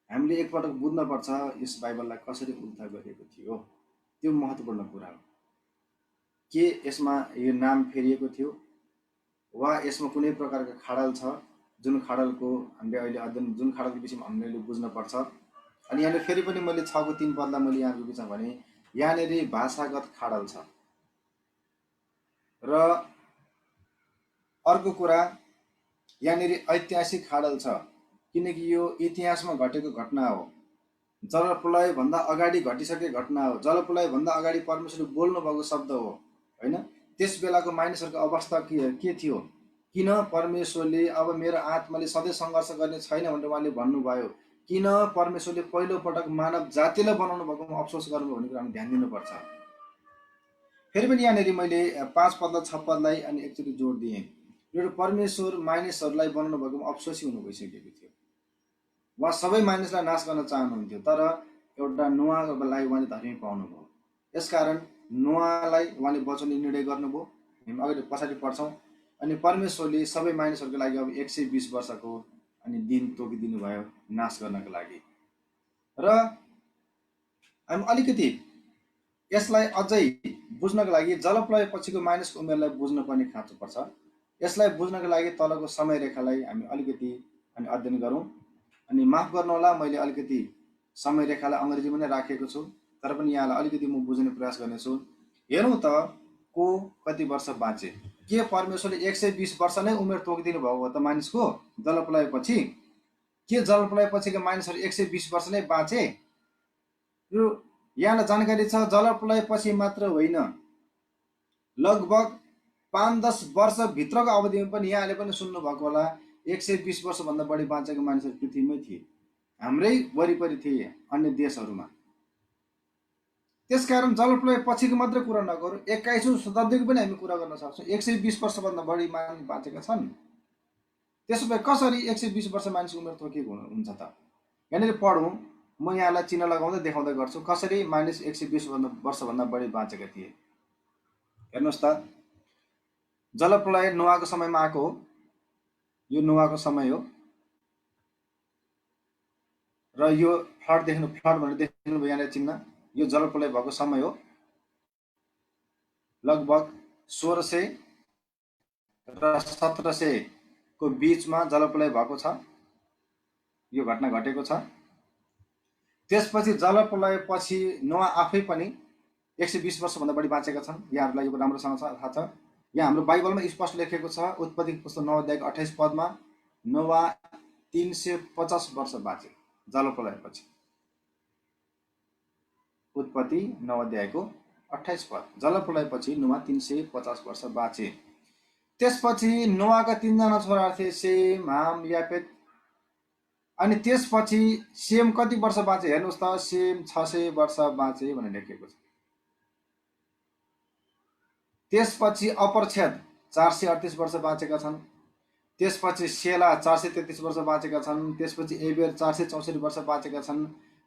[SPEAKER 1] हामीले एकपटक बुझ्नुपर्छ यस बाइबललाई कसरी उल्था गरिएको थियो। त्यो महत्त्वपूर्ण कुरा हो। के यसमा यो नाम फेरिएको थियो वा यसमा कुनै प्रकारको खाडल छ, जुन खाडलको हामीले अहिले अध्ययन, जुन खाडलको विषयमा हामीले अहिले बुझ्नुपर्छ। अनि यहाँनिर फेरि पनि मैले 6 को 3 पदलाई मैले यहाँको बिचमा भने, यहाँनिर भाषागत खाडल छ। र अर्को कुरा, यहाँनिर ऐतिहासिक खाडल छ, किनकि यो इतिहासमा घटेको घटना हो। जलप्रलय भन्दा अगाडि घटिसकेको घटना हो। जलप्रलय भन्दा अगाडि परमेश्वरले बोल्नु भएको शब्द हो, होइन? त्यस बेलाको मानिसहरूको अवस्था के थियो, किन परमेश्वरले अब मेरो आत्माले सधैँ सङ्घर्ष गर्ने छैन भनेर उहाँले भन्नुभयो, किन परमेश्वरले पहिलोपटक मानव जातिलाई बनाउनु भएकोमा अफसोस गर्नुभयो भन्ने कुरा हामी ध्यान दिनुपर्छ। फेरि पनि यहाँनिर मैले 5 पद र 6 पदलाई अनि एकचोटि जोड दिएँ। एउटा परमेश्वर मानिसहरूलाई बनाउनु भएकोमा अफसोसी हुनु भइसकेको थियो। उहाँ सबै मानिसलाई नाश गर्न चाहनुहुन्थ्यो, तर एउटा नोआको लागि उहाँले धर्मी पाउनुभयो। यसकारण नोआलाई उहाँले बचाउने निर्णय गर्नुभयो। हामी अगाडि पछाडि पढ्छौँ। अनि परमेश्वरले सबै मानिसहरूको लागि अब 120 वर्षको अनि दिन तोकिदिनु भयो नाश गर्नको लागि। र हामी अलिकति यसलाई अझै बुझ्नको लागि जलप्रलय पछिको मानिसको उमेरलाई बुझ्नुपर्ने खाँचो पर्छ। यसलाई बुझ्नको लागि तलको समय रेखालाई हामी अलिकति अनि अध्ययन गरौँ। अनि माफ गर्नुहोला, मैले अलिकति समय रेखालाई अङ्ग्रेजीमा नै राखेको छु, तर पनि यहाँलाई अलिकति म बुझ्ने प्रयास गर्नेछु। हेरौँ त को कति वर्ष बाँचे। के परमेश्वरले 120 वर्ष नै उमेर तोकिदिनु भएको हो त मानिसको जलप्रलय पछि? के जलप्रलय पछिका मानिसहरू 120 वर्ष नै बाँचे? यो यहाँलाई जानकारी छ, जलप्रलय पछि मात्र होइन, लगभग 5-10 वर्षभित्रको अवधिमा पनि यहाँले पनि सुन्नुभएको होला 120 वर्षभन्दा बढी बाँचेको मानिसहरू पृथ्वीमै थिए, हाम्रै वरिपरि थिए, अन्य देशहरूमा। त्यसकारण जलप्रलय पछिको मात्रै कुरा नगरौँ, 21औं शताब्दीको पनि हामी कुरा गर्न सक्छौँ। 120 वर्षभन्दा बढी मानिस बाँचेका छन्। त्यसो भए कसरी 120 वर्ष मानिसको उमेर तोकिएको हुन्छ त? यहाँनिर पढौँ, म यहाँलाई चिन्ह लगाउँदै देखाउँदै गर्छु कसरी मानिस 120 वर्षभन्दा बढी बाँचेका थिए। हेर्नुहोस् त, जलप्रलय नोआको समयमा आएको हो। यो नोआको समय हो र यो फ्लड भनेर देख्नुभयो यहाँनिर चिन्ह। यो जलप्रलय भएको समय हो। लगभग 1600 र 1700 को बीचमा जलप्रलय भएको छ। यो घटना घटेको छ। त्यसपछि जलप्रलय पछि नोआ आफै पनि 120 वर्षभन्दा बढी बाँचेका छन्। यहाँहरूलाई यो राम्रोसँग थाहा छ। यहाँ हाम्रो बाइबलमा स्पष्ट लेखेको छ, उत्पत्ति पुस्तक 9 अध्यायको 28 पदमा नोआ 350 वर्ष बाँचे जलप्रलय पछि। उत्पत्ति 9 अध्यायको 28 पद, जलप्रलय पछि नोआ 350 वर्ष बाँचे। त्यसपछि नोआका 3 जना छोराहरू थिए, सेम, हाम, याफेत। अनि त्यसपछि सेम कति वर्ष बाँचे? हेर्नुहोस् त, सेम 600 वर्ष बाँचे भनेर लेखेको छ। त्यसपछि अपरछेद 438 वर्ष बाँचेका छन्। त्यसपछि सेला 433 वर्ष बाँचेका छन्। त्यसपछि एबेर 464 वर्ष बाँचेका छन्।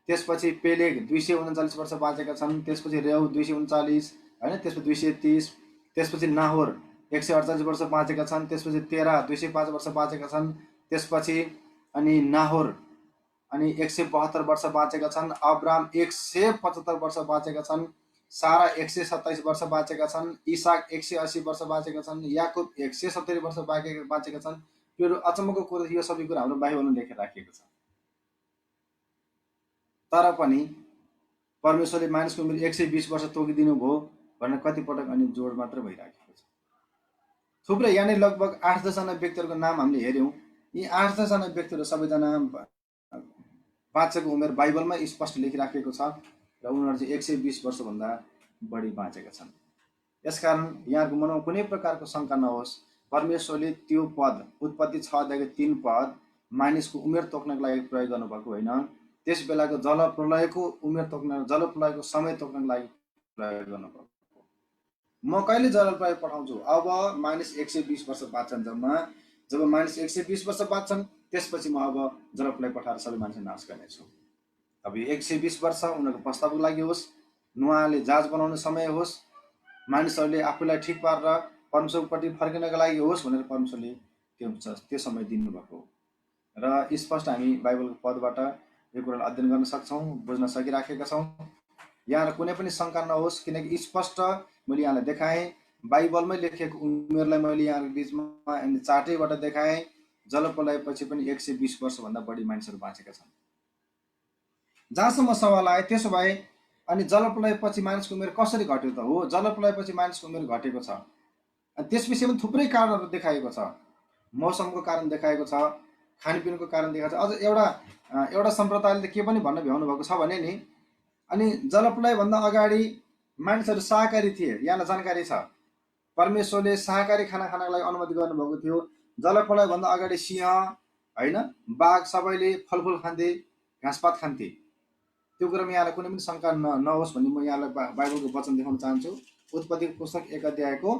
[SPEAKER 1] त्यसपछि पेलेग 239 वर्ष बाँचेका छन्। त्यसपछि रेउ 239 हैन, त्यसपछि 230। त्यसपछि नाहोर 148 वर्ष बाँचेका छन्। त्यसपछि तेरा 205 वर्ष बाँचेका छन्। त्यसपछि अनि नाहोर अनि 172 वर्ष बाँचेका छन्। अब्राम 175 वर्ष बाँचेका छन्। सारा 127 वर्ष बाँचेका छन्। इसाक 180 वर्ष बाँचेका छन्। याकुब 170 वर्ष बाँचेका छन्। यो अचम्मको कुरो, यो सबै कुरा हाम्रो बाइबलमा लेखेर राखिएको छ। तर पनि परमेश्वरले मानिसको उमेर 120 वर्ष तोकिदिनु भयो भनेर कतिपटक अनि जोड मात्र भइराखेको छ। थुप्रै यहाँनिर लगभग 8-10 जना व्यक्तिहरूको नाम हामीले हेऱ्यौँ। यी 8-10 जना व्यक्तिहरू सबैजना बाँचेको उमेर बाइबलमा स्पष्ट लेखिराखेको छ र उनीहरू चाहिँ 120 वर्षभन्दा बढी बाँचेका छन्। यसकारण यहाँको मनमा कुनै प्रकारको शङ्का नहोस्। परमेश्वरले त्यो पद उत्पत्ति 6 अध्यायको 3 पद मानिसको उमेर तोक्नको लागि प्रयोग गर्नुभएको होइन, त्यस बेलाको जलप्रलयको उमेर तोक्न, जलप्रलयको समय तोक्नको लागि प्रयोग गर्नुभएको। म कहिले जलप्रलय पठाउँछु? अब मानिस 120 वर्ष बाँच्छन्। जब मानिस 120 वर्ष बाँच्छन् त्यसपछि म अब जलप्रलय पठाएर सबै मानिस नाश गर्नेछु। अब यो 120 वर्ष उनीहरूको प्रस्तावको लागि होस्, नुहाले जहाज बनाउने समय होस्, मानिसहरूले आफूलाई ठिक पारेर परमेश्वरपट्टि फर्किनको लागि होस् भनेर परमेश्वरले त्यो समय दिनुभएको र स्पष्ट हामी बाइबलको पदबाट यो कुरालाई अध्ययन गर्न सक्छौँ, बुझ्न सकिराखेका छौँ। यहाँ कुनै पनि शङ्का नहोस्, किनकि स्पष्ट मैले यहाँलाई देखाएँ। बाइबलमै लेखेको उमेरलाई मैले यहाँको बिचमा चार्टैबाट देखाएँ। जलप्रलय पछि पनि 120 वर्षभन्दा बढी मानिसहरू बाँचेका छन्। जहाँसम्म सवाल आयो, त्यसो भए अनि जलप्रलय पछि मानिसको उमेर कसरी घट्यो त? हो, जलप्रलय पछि मानिसको उमेर घटेको छ। अनि त्यस विषयमा थुप्रै कारणहरू देखाएको छ। मौसमको कारण देखाएको छ, खानपिनको कारण देखाएको छ। अझ एउटा सम्प्रदायले के पनि भन्न भ्याउनु भएको छ भने नि, अनि जलप्रलयभन्दा अगाडि मानिसहरू शाकाहारी थिए। यहाँलाई जानकारी छ, परमेश्वरले शाकाहारी खाना खानको लागि अनुमति गर्नुभएको थियो। जलप्रलयभन्दा अगाडि सिंह होइन, बाघ सबैले फलफुल खान्थे, घाँसपात खान्थे। त्यो कुरामा यहाँलाई कुनै पनि शङ्का नहोस् भन्ने म यहाँलाई बाइबलको वचन देखाउन चाहन्छु। उत्पत्तिको पुस्तक 1 अध्यायको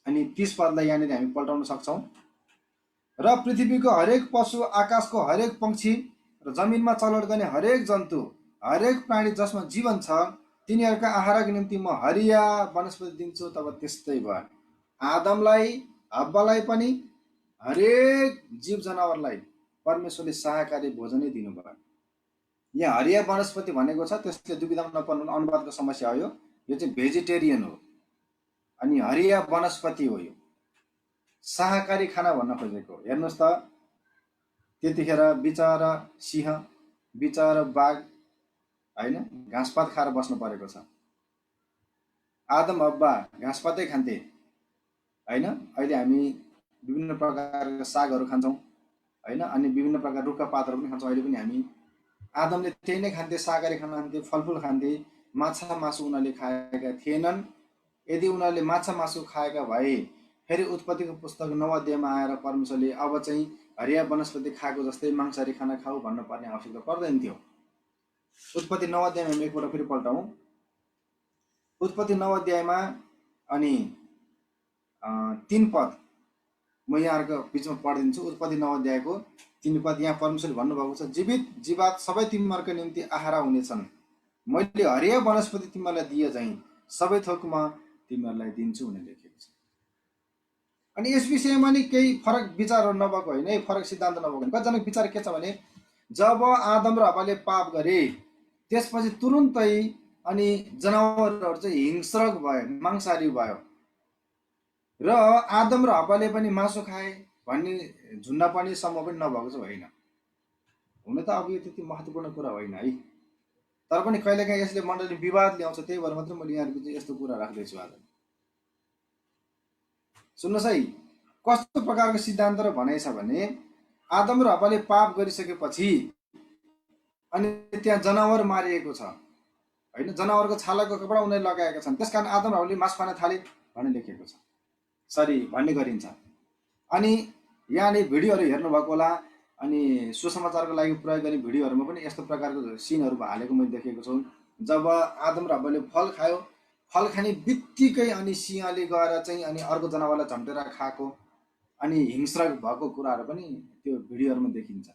[SPEAKER 1] अनि 30 पदलाई यहाँनिर हामी पल्टाउन सक्छौँ। र पृथ्वीको हरेक पशु, आकाशको हरेक पक्षी र जमिनमा चलट गर्ने हरेक जन्तु, हरेक प्राणी जसमा जीवन छ, तिनीहरूका आहारको निम्ति म हरिया वनस्पति दिन्छु। तब त्यस्तै भयो। आदमलाई, हब्बालाई पनि हरेक जीव जनावरलाई परमेश्वरले शाकाहारी भोजनै दिनुभयो। यहाँ हरिया वनस्पति भनेको छ, त्यसले दुविधा नपर्नु, अनुवादको समस्या हो। यो चाहिँ भेजिटेरियन हो अनि हरिया वनस्पति हो। यो शाकाहारी खाना भन्न खोजेको। हेर्नुहोस् त, त्यतिखेर बिचरा सिंह, बिचरा बाघ होइन, घाँसपात खाएर बस्नु परेको छ। आदम हब्बा घाँसपातै खान्थे होइन। अहिले हामी विभिन्न प्रकारका सागहरू खान्छौँ होइन, अनि विभिन्न प्रकार रुखका पातहरू पनि खान्छौँ। अहिले पनि हामी, आदमले त्यही नै खान्थे, शाकाहारी खाना खान्थे, फलफुल खान्थे, माछा मासु उनीहरूले खाएका थिएनन्। यदि उनीहरूले माछा मासु खाएका भए फेरि उत्पत्तिको पुस्तक 9 अध्यायमा आएर परमेश्वरले अब चाहिँ हरिया वनस्पति खाएको जस्तै मांसाहारी खाना खाऊ भन्नुपर्ने आवश्यकता पर्दैन थियो। उत्पत्ति 9 अध्यायमा हामी एकपल्ट फेरि पल्टाउँ। उत्पत्ति 9 अध्यायमा अनि 3 पद म यहाँहरूको बिचमा पढिदिन्छु। उत्पत्ति 9 अध्यायको 3 पद। यहाँ परमेश्वरले भन्नुभएको छ, जीवित जीवात सबै तिमीहरूका निम्ति आहारा हुनेछन्। मैले हरिया वनस्पति तिमीहरूलाई दिए चाहिँ सबै थोकमा तिमीहरूलाई दिन्छु भनेर लेखेको छ। अनि यस विषयमा नि केही फरक विचारहरू नभएको होइन, फरक सिद्धान्त नभएको होइन। कतिजनाको विचार के छ भने, जब आदम र हव्वाले पाप गरे त्यसपछि तुरुन्तै अनि जनावरहरू चाहिँ हिंस्रक भयो, मांसाहारी भयो र आदम र हव्वाले पनि मासु खाए भन्ने झुन्डा पनि सम्म पनि नभएको चाहिँ होइन। हुन त अब यो त्यति महत्त्वपूर्ण कुरा होइन है, तर पनि कहिलेकाहीँ यसले मण्डली विवाद ल्याउँछ। त्यही भएर मात्रै मैले यहाँहरूको चाहिँ यस्तो कुरा राख्दैछु आज। सुन्नुहोस् है, कस्तो प्रकारको सिद्धान्त र भनाइ छ भने, आदम र हव्वाले पाप गरिसकेपछि अनि त्यहाँ जनावर मारिएको छ होइन, जनावरको छालाको कपडा उनीहरूले लगाएका छन्, त्यसकारण आदम र हव्वाले मासु खान थाले भनेर लेखेको छ, सरी भन्ने गरिन्छ। अनि यहाँले भिडियोहरू हेर्नुभएको होला, अनि सुसमाचारको लागि प्रयोग गर्ने भिडियोहरूमा पनि यस्तो प्रकारको सिनहरू हालेको मैले देखेको छु। जब आदम र हव्वाले फल खायो, फल खाने बित्तिकै अनि सिंहले गएर चाहिँ अनि अर्को जनावरलाई झम्टेर खाएको अनि हिंस्रक भएको कुराहरू पनि त्यो भिडियोहरूमा देखिन्छ।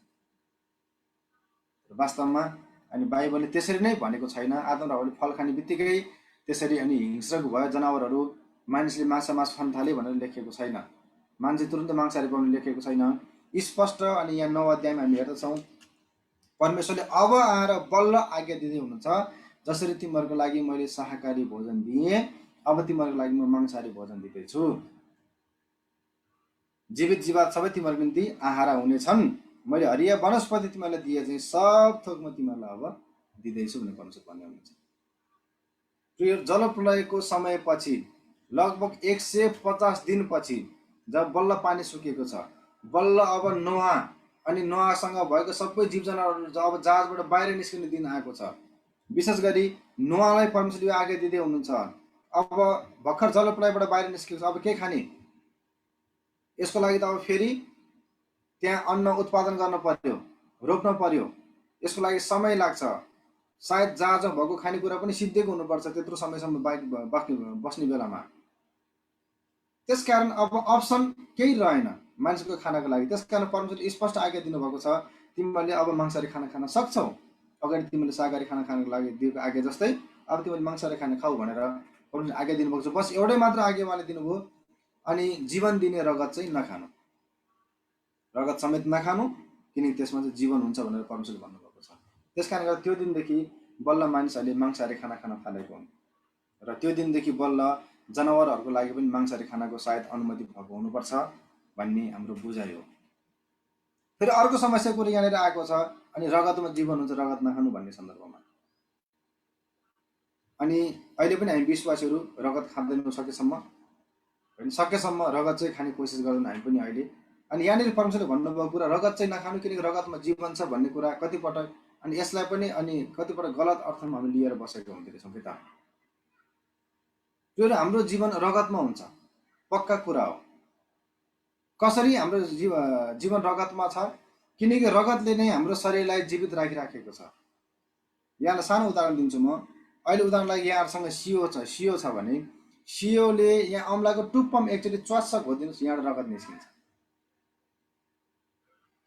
[SPEAKER 1] वास्तवमा अनि बाइबलले त्यसरी नै भनेको छैन। आदम र हव्वाले फल खाने बित्तिकै त्यसरी अनि हिंस्रक भयो जनावरहरू, मानिसले माछा मासु खान थाले भनेर लेखेको छैन। मान्छे तुरुन्त मांसाहारी बनाउनु लेखेको छैन, स्पष्ट। अनि यहाँ 9 अध्यायमा हामी हेर्दछौँ, परमेश्वरले अब आएर बल्ल आज्ञा दिँदै हुनुहुन्छ, जसरी तिमीहरूको लागि मैले शाकाहारी भोजन दिएँ, अब तिमीहरूको लागि म मांसाहारी भोजन दिँदैछु। जीवित जीवात सबै तिमीहरूको निम्ति आहारा हुनेछन्। मैले हरिया वनस्पति तिमीहरूलाई दिए चाहिँ सब थोकमा तिमीहरूलाई अब दिँदैछु भनेर परमेश्वर भन्दै हुनुहुन्छ। प्रिय, जलप्रलयको समयपछि लगभग 150 दिनपछि जब बल्ल पानी सुकेको छ, बल्ल अब नोहा अनि नोहासँग भएको सबै जीव जनावरहरू अब जहाजबाट बाहिर निस्किने दिन आएको छ। विशेष गरी नोहालाई परमेश्वरले आज्ञा दिँदै हुनुहुन्छ, अब भर्खर जलप्रलयबाट बाहिर निस्केको छ, अब के खाने? यसको लागि त अब फेरि त्यहाँ अन्न उत्पादन गर्न पर्यो, रोप्न पर्यो, यसको लागि समय लाग्छ। सायद जहाजमा भएको खानेकुरा पनि सिद्धिएको हुनुपर्छ त्यत्रो समयसम्म बस्ने बेलामा। त्यसकारण अब अप्सन केही रहेन मान्छेको खानाको लागि। त्यसकारण परमेश्वरले स्पष्ट आज्ञा दिनुभएको छ, तिमीहरूले अब मांसाहारी खाना खान सक्छौ। अगाडि तिमीले शाकाहारी खाना खानको लागि दिएको आज्ञा जस्तै अब तिमीले मांसाहारी खाना खाऊ भनेर परमेश्वरले आज्ञा दिनुभएको छ। बस एउटै मात्र आज्ञा उहाँले दिनुभयो, अनि जीवन दिने रगत चाहिँ नखानु, रगत समेत नखानु, किनकि त्यसमा चाहिँ जीवन हुन्छ भनेर परमेश्वरले भन्नुभएको छ। त्यसकारण गर्दा त्यो दिनदेखि बल्ल मानिसहरूले मांसाहारी खाना खान थालेको हुन्, र त्यो दिनदेखि बल्ल जनावरहरूको लागि पनि मांसाहारी खानाको सायद अनुमति भएको हुनुपर्छ भन्ने हाम्रो बुझाइ हो। फेरि अर्को समस्या कुरो यहाँनिर आएको छ, अनि रगतमा जीवन हुन्छ, रगत नखानु भन्ने सन्दर्भमा। अनि अहिले पनि हामी विश्वासीहरू रगत खाँदैनौँ सकेसम्म, होइन, सकेसम्म रगत चाहिँ खाने कोसिस गर्दैनौँ हामी पनि अहिले। अनि यहाँनिर परमेश्वरले भन्नुभएको कुरा रगत चाहिँ नखानु, किनकि रगतमा जीवन छ भन्ने कुरा कतिपटक अनि यसलाई पनि अनि कतिपटक गलत अर्थमा हामी लिएर बसेको हुँदैछौँ कि त। त्यो हाम्रो जीवन रगतमा हुन्छ, पक्का कुरा हो। कसरी हाम्रो जीवन रगतमा छ, किनकि रगतले नै हाम्रो शरीरलाई जीवित राखिराखेको छ। यहाँलाई सानो उदाहरण दिन्छु म। अहिले उदाहरणलाई यहाँहरूसँग सियो छ भने सियोले यहाँ अम्लाको टुप्पम एकचोटि च्वास्स घोदिनुहोस्, यहाँबाट रगत निस्किन्छ।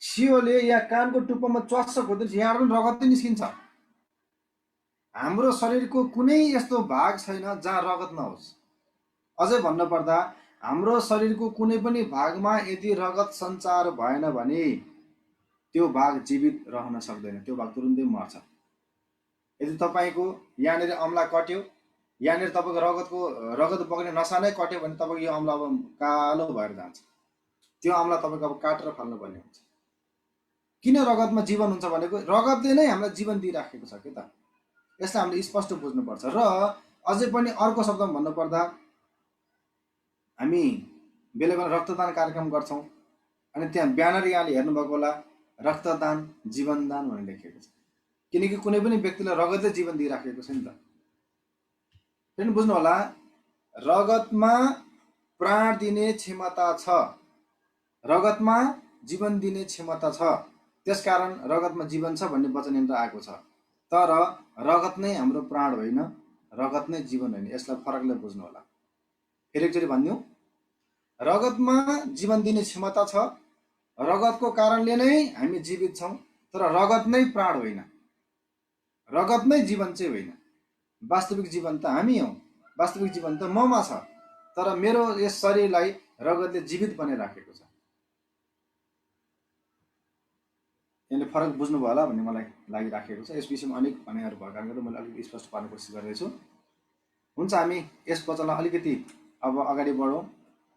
[SPEAKER 1] सियोले यहाँ कानको टुप्पोमा च्वास्स घोदिनुहोस्, यहाँबाट पनि रगत नै निस्किन्छ। हाम्रो शरीरको कुनै यस्तो भाग छैन जहाँ रगत नहोस्। अझै भन्नुपर्दा हाम्रो शरीरको कुनै पनि भागमा यदि रगत सञ्चार भएन भने त्यो भाग जीवित रहन सक्दैन, त्यो भाग तुरुन्तै मर्छ। यदि तपाईँको यहाँनिर अम्ला कट्यो, यहाँनिर तपाईँको रगत बग्ने नसा नै कट्यो भने तपाईँको यो अम्ला अब कालो भएर जान्छ। त्यो अम्ला तपाईँको अब काटेर फाल्नुपर्ने हुन्छ। किन रगतमा जीवन हुन्छ भनेको रगतले नै हामीलाई जीवन दिइराखेको छ के त। यसलाई हामीले स्पष्ट बुझ्नुपर्छ। र अझै पनि अर्को शब्दमा भन्नुपर्दा हामी बेला बेला रक्तदान कार्यक्रम गर्छौँ, अनि त्यहाँ ब्यानर यहाँले हेर्नुभएको होला, रक्तदान जीवनदान भनेर लेखेको छ। किनकि कुनै पनि व्यक्तिलाई रगतले जीवन दिइराखेको छ नि त। फेरि बुझ्नु होला, रगतमा प्राण दिने क्षमता छ, रगतमा जीवन दिने क्षमता छ। त्यसकारण रगतमा जीवन छ भन्ने वचन यहाँनिर आएको छ। तर रगत नै हाम्रो प्राण होइन, रगत नै जीवन होइन। यसलाई फरकले बुझ्नु होला। फेरि एकचोटि भनिदिउँ, रगतमा जीवन दिने क्षमता छ, रगतको कारणले नै हामी जीवित छौँ। तर रगत नै प्राण होइन, रगत नै जीवन चाहिँ होइन। वास्तविक जीवन त हामी हौँ, वास्तविक जीवन त ममा छ। तर मेरो यस शरीरलाई रगतले जीवित बनाइराखेको छ। यसले फरक बुझ्नुभयो होला भन्ने मलाई लागिराखेको छ। यस विषयमा अनेक भनाइहरू भएको कारणले मैले अलिकति स्पष्ट पार्ने कोसिस गर्दैछु। हुन्छ, हामी यस वचनलाई अलिकति अब अगाडि बढौँ।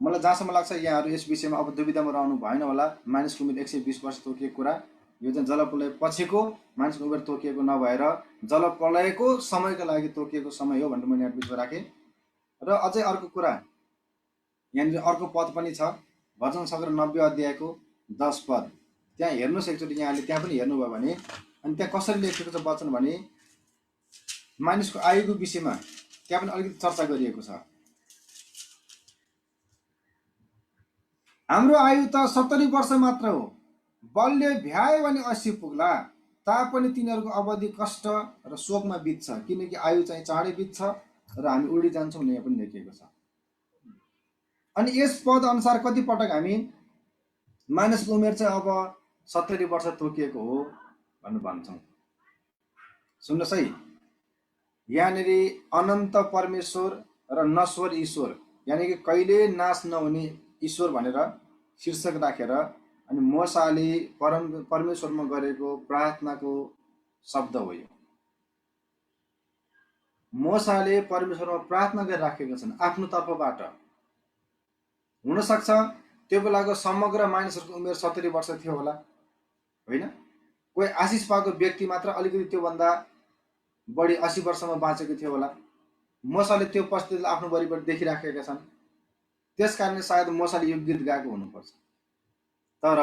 [SPEAKER 1] मलाई जहाँसम्म लाग्छ यहाँहरू यस विषयमा अब दुविधामा रहनु भएन होला। मानिसको उमेर 120 वर्ष तोकिएको कुरा, यो चाहिँ जलप्रलय पछिको मानिसको उमेर तोकिएको नभएर जलप्रलयको समयको लागि तोकिएको समय हो भनेर मैले यहाँ बिचमा राखेँ। र अझै अर्को कुरा, यहाँनिर अर्को पद पनि छ, भजन सङ्ग्रह 90 अध्यायको 10 पद। त्यहाँ हेर्नुहोस् एकचोटि, यहाँले त्यहाँ पनि हेर्नुभयो भने, अनि त्यहाँ कसरी लेखेको छ वचन भने मानिसको आयुको विषयमा त्यहाँ पनि अलिकति चर्चा गरिएको छ। हाम्रो आयु त 70 वर्ष मात्र हो, बलले भ्यायो भने 80 पुग्ला, तापनि तिनीहरूको अवधि कष्ट र शोकमा बित्छ, किनकि आयु चाहिँ चाँडै बित्छ र हामी उडी जान्छौँ यहाँ पनि लेखिएको छ। अनि यस पद अनुसार कति पटक हामी मानिसको उमेर चाहिँ अब 70 वर्ष तोकिएको हो भनेर भन्छौँ। सुन्नुहोस् है, यहाँनिर अनन्त परमेश्वर र नश्वर ईश्वर, यानि कि कहिले नाश नहुने ईश्वर भनेर शीर्षक राखेर अनि मोसाले परमेश्वरमा गरेको प्रार्थनाको शब्द हो यो। मोसाले परमेश्वरमा प्रार्थना गरिराखेका छन् आफ्नो तर्फबाट। हुनसक्छ त्यो बेलाको समग्र मानिसहरूको उमेर 70 वर्ष थियो होला, होइन? कोही आशिष पाएको व्यक्ति मात्र अलिकति त्योभन्दा बढी 80 वर्षमा बाँचेको थियो होला। मोसाले त्यो परिस्थितिलाई आफ्नो वरिपरि देखिराखेका छन्। त्यस कारणले सायद मोसाले यो गीत गाएको हुनुपर्छ। तर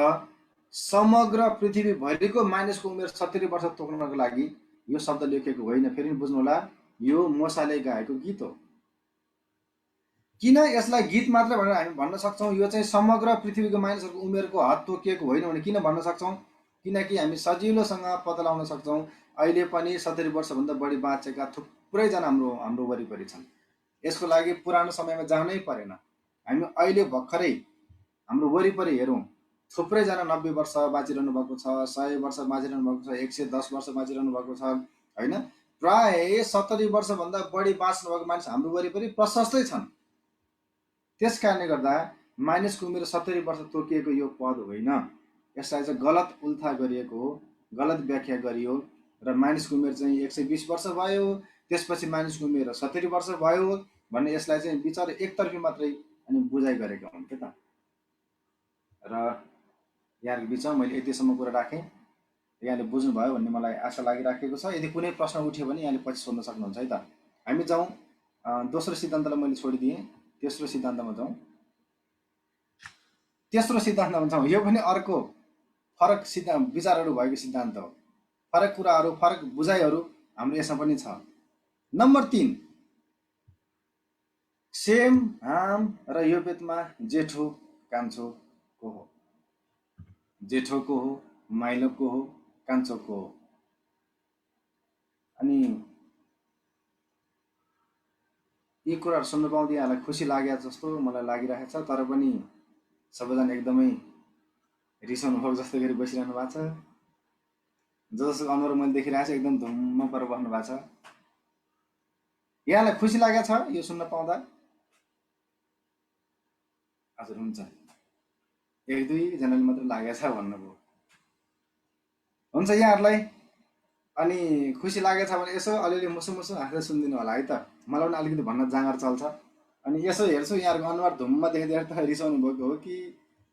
[SPEAKER 1] समग्र पृथ्वीभरिको मानिसको उमेर 70 वर्ष तोक्नको लागि यो शब्द लेखेको होइन। फेरि बुझ्नु होला, यो मोसाले गाएको गीत हो। किन यसलाई गीत मात्र भनेर हामी भन्न सक्छौँ यो चाहिँ समग्र पृथ्वीको मानिसहरूको उमेरको हद तोकिएको होइन भने किन भन्न सक्छौँ? किनकि हामी सजिलोसँग पत्ता लगाउन सक्छौँ अहिले पनि 70 वर्षभन्दा बढी बाँचेका थुप्रैजना हाम्रो वरिपरि छन्। यसको लागि पुरानो समयमा जानै परेन। हामी अहिले भर्खरै हाम्रो वरिपरि हेरौँ, थुप्रैजना 90 वर्ष बाँचिरहनु भएको छ, 100 वर्ष बाँचिरहनु भएको छ, 110 वर्ष बाँचिरहनु भएको छ, होइन? प्राय 70 वर्षभन्दा बढी बाँच्नु भएको मानिस हाम्रो वरिपरि प्रशस्तै छन्। त्यस कारणले गर्दा मानिसको उमेर 70 वर्ष तोकिएको यो पद होइन। यसलाई चाहिँ गलत उल्था गरिएको हो, गलत व्याख्या गरियो र मानिसको उमेर चाहिँ 120 वर्ष भयो, त्यसपछि मानिसको उमेर 70 वर्ष भयो भन्ने यसलाई चाहिँ बिचार एकतर्फी मात्रै अनि बुझाइ गरेका हुन् के त। र यहाँको बिचमा मैले यतिसम्म कुरा राखेँ, यहाँले बुझ्नुभयो भन्ने मलाई आशा लागिराखेको छ। यदि कुनै प्रश्न उठ्यो भने यहाँले पछि सोध्न सक्नुहुन्छ है त। हामी जाउँ दोस्रो सिद्धान्तलाई मैले छोडिदिएँ, तेस्रो सिद्धान्तमा जाउँ। तेस्रो सिद्धान्तमा जाउँ, यो पनि अर्को फरक विचारहरू भएको सिद्धान्त हो। फरक कुराहरू, फरक बुझाइहरू हाम्रो यसमा पनि छ। नम्बर 3, सेम, हाम र योपेतमा जेठो कान्छो को हो, जेठो को हो, माइलो को हो, कान्छो को हो। अनि यी कुराहरू सुन्न पाउँदै यहाँलाई खुसी लाग्यो जस्तो मलाई लागिरहेको छ, तर पनि सबैजना एकदमै रिसाउनु भएको जस्तो गरी बसिरहनु भएको छ। जसको अनुहार मैले देखिरहेको छु एकदम धुम्म परेर बस्नु भएको छ। यहाँलाई खुसी लागेको छ यो सुन्न पाउँदा? हजुर हुन्छ, एक दुईजनाले मात्रै लागेको छ भन्नुभयो। हुन्छ यहाँहरूलाई अनि खुसी लागेको छ भने यसो अलिअलि मुसु मुसु हाँस्दै सुनिदिनु होला है त। मलाई पनि अलिकति भन्न जाँगर चल्छ। अनि यसो हेर्छु यहाँहरूको अनुहार धुम्म देखेर त रिसाउनु भएको हो कि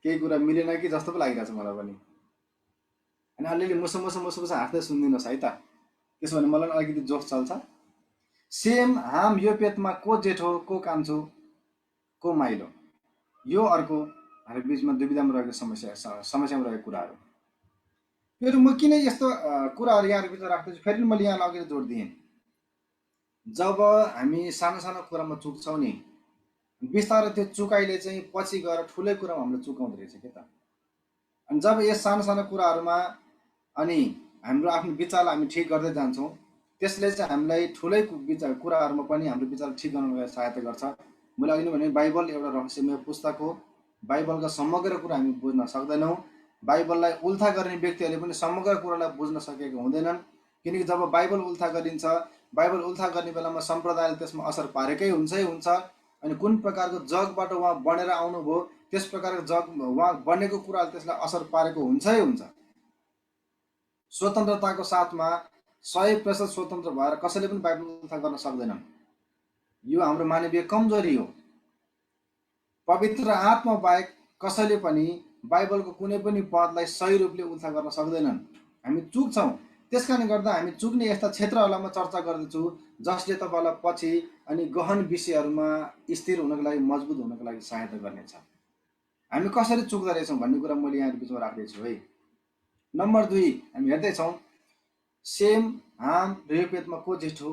[SPEAKER 1] केही कुरा मिलेन कि जस्तो पो लागिरहेको छ मलाई पनि। अनि अलिअलि मुसु मुसु मुसु मुसु हाँस्दै सुनिदिनुहोस् है त, त्यसो भने मलाई पनि अलिकति जोस चल्छ। सेम हाम यो पेटमा को जेठो को कान्छो को माइलो, यो अर्को हाम्रो बिचमा दुविधामा रहेको समस्यामा रहेको कुराहरू। फेरि म किन यस्तो कुराहरू यहाँहरू बिचमा राख्दैछु, फेरि मैले यहाँलाई अघि जोड दिएँ। जब हामी सानो सानो कुरामा चुक्छौँ नि, बिस्तारै त्यो चुकाइले चाहिँ पछि गएर ठुलै कुरामा हामीले चुकाउँदो रहेछ के त। अनि जब यस सानो सानो कुराहरूमा अनि हाम्रो आफ्नो विचारलाई हामी ठिक गर्दै जान्छौँ, त्यसले चाहिँ हामीलाई ठुलै कुराहरूमा पनि हाम्रो विचार ठिक गर्नलाई सहायता गर्छ। मैले अघि नै भने बाइबल एउटा रहस्यमय पुस्तक हो। बाइबलका समग्र कुरा हामी बुझ्न सक्दैनौँ। बाइबललाई उल्था गर्ने व्यक्तिहरूले पनि समग्र कुरालाई बुझ्न सकेको हुँदैनन्, किनकि जब बाइबल उल्था गरिन्छ, बाइबल उल्था गर्ने बेलामा सम्प्रदायले त्यसमा असर पारेकै हुन्छ। अनि कुन प्रकारको जगबाट उहाँ बनेर आउनुभयो, त्यस प्रकारको जग उहाँ बनेको कुराले त्यसलाई असर पारेको हुन्छ। स्वतन्त्रताको साथमा 100% स्वतन्त्र भएर कसैले पनि बाइबल उल्था गर्न सक्दैनन्। यो हाम्रो मानवीय कमजोरी हो। पवित्र आत्मा बाहेक कसैले पनि बाइबलको कुनै पनि पदलाई सही रूपले उल्था गर्न सक्दैनन्। हामी चुक्छौँ। त्यसकारणले गर्दा हामी चुक्ने यस्ता क्षेत्रहरूलाई म चर्चा गर्दछु जसले तपाईँलाई पछि अनि गहन विषयहरूमा स्थिर हुनको लागि, मजबुत हुनको लागि सहायता गर्नेछ। हामी कसरी चुक्दो रहेछौँ भन्ने कुरा मैले यहाँहरू बिचमा राख्दैछु है। नम्बर 2 हामी हेर्दैछौँ सेम हाम र यो पेटमा को जेठो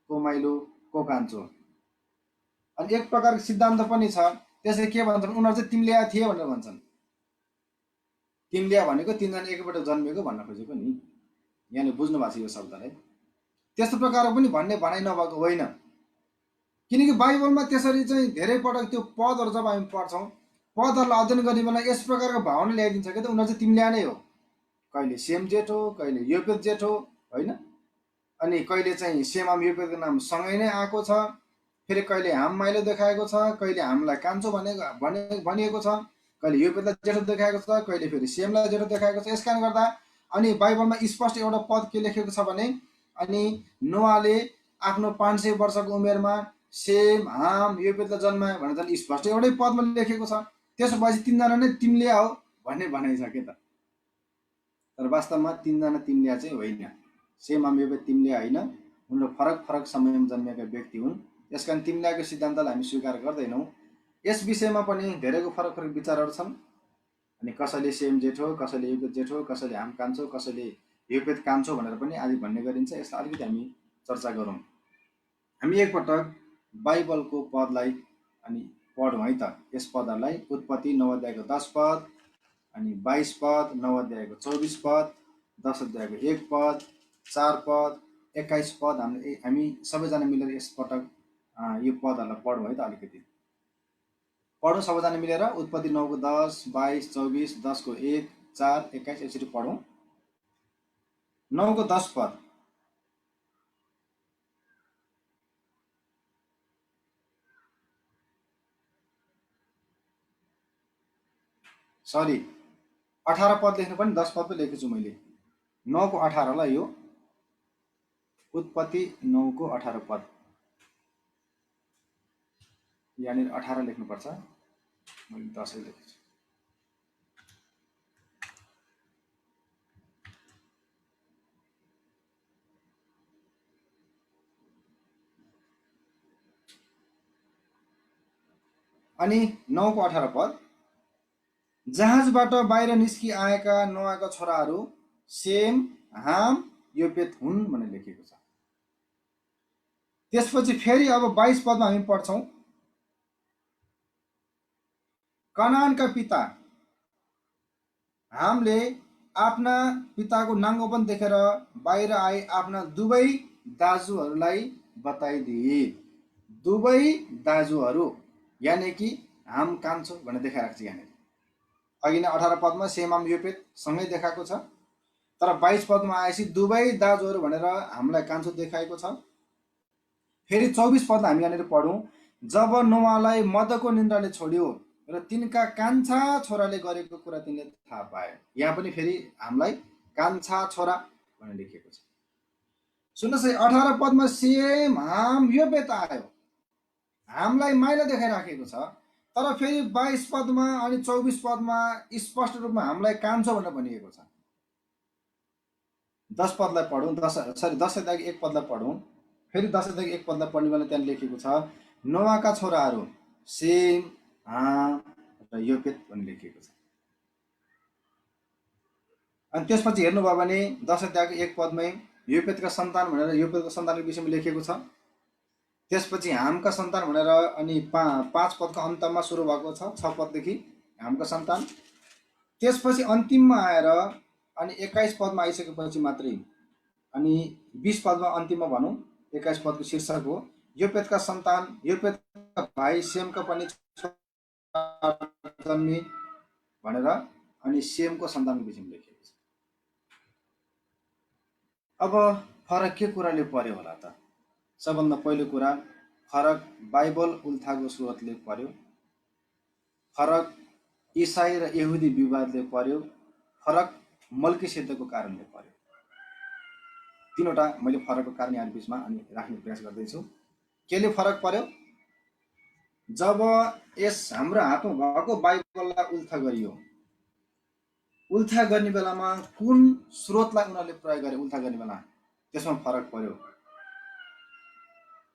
[SPEAKER 1] को माइलो को कान्छो। अनि एक प्रकारको सिद्धान्त पनि छ, त्यसले के भन्छन्, उनीहरू चाहिँ तिमील्या थिए भनेर भन्छन्। तिमील्या भनेको तिनजना एकैपल्ट जन्मिएको भन्न खोजेको नि। यहाँले बुझ्नु भएको छ यो शब्दलाई। त्यस्तो प्रकारको पनि भन्ने भनाइ नभएको होइन, किनकि बाइबलमा त्यसरी चाहिँ धेरै पटक त्यो पदहरू जब हामी पढ्छौँ, पदहरूलाई अध्ययन गर्ने बेला यस प्रकारको भावना ल्याइदिन्छ कि त उनीहरू चाहिँ तिमील्या नै हो। कहिले सेम जेठो, कहिले योपेत जेठो होइन, अनि कहिले चाहिँ सेम हाम योपेतको नाम सँगै नै आएको छ, फेरि कहिले हाम माइलो देखाएको छ, कहिले हामलाई कान्छो भनिएको छ, कहिले योपेतलाई जेठो देखाएको छ, कहिले फेरि सेमलाई जेठो देखाएको छ। यस कारण गर्दा अनि बाइबलमा स्पष्ट एउटा पद के लेखेको छ भने, अनि नोआले आफ्नो 500 वर्षको उमेरमा सेम हाम योपेतलाई जन्मायो भनेर झन् स्पष्ट एउटै पदमा लेखेको छ। त्यसो भएपछि तिनजना नै तिमील्या हो भन्ने भनाइ छ के त। तर वास्तवमा तिनजना तिमील्या चाहिँ होइन। सेम हाम योपेत तिमील्या होइन, उनीहरू फरक फरक समयमा जन्मेका व्यक्ति हुन्। यसकारण तिमील्याको सिद्धान्तलाई हामी स्वीकार गर्दैनौँ। यस विषयमा पनि धेरैको फरक फरक विचारहरू छन्। अनि कसैले सेम जेठो, कसैले योपेत जेठो, कसैले हाम कान्छो, कसैले योपेत कान्छो भनेर पनि आदि भन्ने गरिन्छ। यसलाई अलिकति हामी चर्चा गरौँ। हामी एकपटक बाइबलको पदलाई अनि पढौँ है त। यस पदहरूलाई उत्पत्ति 9 अध्यायको 10 पद, अनि 22 पद, 9 अध्यायको 24 पद, 10 अध्यायको 1 पद, 4 पद, 21 पद हामी सबैजना मिलेर यसपटक यो पदहरूलाई पढौँ है त। अलिकति पढौँ सबैजना मिलेर। उत्पत्ति 9 को 10, 22, 24, 10 को 1, 4, 21 यसरी पढौँ। 9 को 10 पद, सरी 18 पद लेख्नु पनि 10 पद पो लेखेको छु मैले। 9 को 18 ल यो उत्पत्ति 9 को 18 पद, यहाँनिर 18 लेख्नुपर्छ, मैले 10 लेखेको छु। अनि 9 को 18 पद, जहाजबाट बाहिर निस्कि आएका नोआका छोराहरू सेम हाम योपेत हुन् भनेर लेखेको छ। त्यसपछि फेरि अब 22 पदमा हामी पढ्छौँ, कनानका पिता हामीले आफ्ना पिताको नाङ्गोपन देखेर बाहिर आए आफ्ना दुवै दाजुहरूलाई बताइदिए। दुवै दाजुहरू यानि कि हाम कान्छो भनेर देखाइरहेको छ यहाँनिर। अघि नै 18 पदमा सेम हाम योपेत सँगै देखाएको छ, तर 22 पदमा आएपछि दुवै दाजुहरू भनेर हामीलाई कान्छो देखाएको छ। फेरि 24 पदमा हामी यहाँनिर पढौँ, जब नोआलाई मदको निन्द्राले छोड्यो र तिनका कान्छा छोराले गरेको कुरा तिनले थाहा पाए। यहाँ पनि फेरि हामीलाई कान्छा छोरा भनेर लेखिएको छ। सुन्नुहोस् है, 18 पदमा सेम हाम योपेत आयो, हामीलाई माइला देखाइराखेको छ, तर फेरि 22 पदमा अनि 24 पदमा स्पष्ट रूपमा हामीलाई कान्छो भनेर भनिएको छ। 10 पदलाई पढौँ, 10 अध्यायको 1 पदलाई पढौँ। फेरि 10 अध्यायको 1 पदलाई पढ्ने बेला त्यहाँ लेखेको छ, नोआका छोराहरू सेम हाम र योपेत भनेर लेखिएको छ। अनि त्यसपछि हेर्नुभयो भने 10 अध्यायको 1 पदमै योपेतका सन्तान भनेर योपेतको सन्तानको विषयमा लेखिएको छ। त्यसपछि हामका सन्तान भनेर अनि 5 पदको अन्तमा सुरु भएको छ, 6 पददेखि हामका सन्तान। त्यसपछि अन्तिममा आएर अनि 21 पदमा आइसकेपछि मात्रै अनि 20 पदमा अन्तिममा भनौँ 21 पदको शीर्षक हो योपेतका सन्तान, योपेतका भाइ सेमका पनि जन्मे भनेर अनि सेमको सन्तानको विषयमा लेखिएको छ। अब फरक के कुराले पर्यो होला त? सबभन्दा पहिलो कुरा फरक बाइबल उल्थाको स्रोतले पर्यो, फरक इसाई र यहुदी विवादले पर्यो, फरक मल्कीसेदेकको कारणले पर्यो। तीनवटा मैले फरकको कारण यहाँ बिचमा अनि राख्ने प्रयास गर्दैछु। केले फरक पर्यो? जब यस हाम्रो हातमा भएको बाइबललाई उल्था गरियो, उल्था गर्ने बेलामा कुन स्रोतलाई उनीहरूले प्रयोग गरे उल्था गर्ने बेला, त्यसमा फरक पर्यो।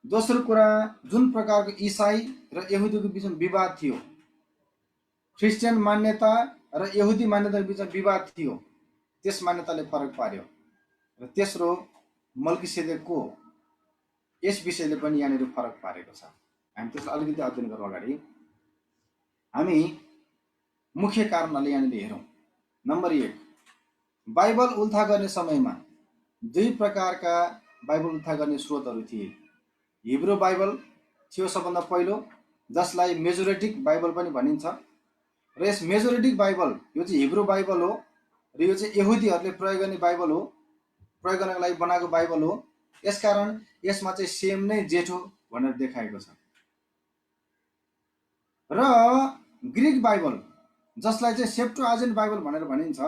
[SPEAKER 1] दोस्रो कुरा, जुन प्रकारको इसाई र यहुदीको बिचमा विवाद थियो, क्रिस्चियन मान्यता र यहुदी मान्यताको बिचमा विवाद थियो, त्यस मान्यताले फरक पार्यो। र तेस्रो मल्कीसेदेक को, यस विषयले पनि यहाँनिर फरक पारेको छ। हामी त्यसलाई अलिकति अध्ययन गर्नु अगाडि हामी मुख्य कारणहरूले यहाँनिर हेरौँ। नम्बर 1, बाइबल उल्था गर्ने समयमा दुई प्रकारका बाइबल उल्था गर्ने स्रोतहरू थिए। हिब्रू बाइबल थियो सबभन्दा पहिलो, जसलाई मेजोरिटिक बाइबल पनि भनिन्छ। र यस मेजोरिटिक बाइबल, यो चाहिँ हिब्रू बाइबल हो र यो चाहिँ यहुदीहरूले प्रयोग गर्ने बाइबल हो, प्रयोग गर्नको लागि बनाएको बाइबल हो। यसकारण यसमा चाहिँ सेम नै जेठो भनेर देखाएको छ। र ग्रिक बाइबल, जसलाई चाहिँ सेप्टुअजिन्ट बाइबल भनेर भनिन्छ,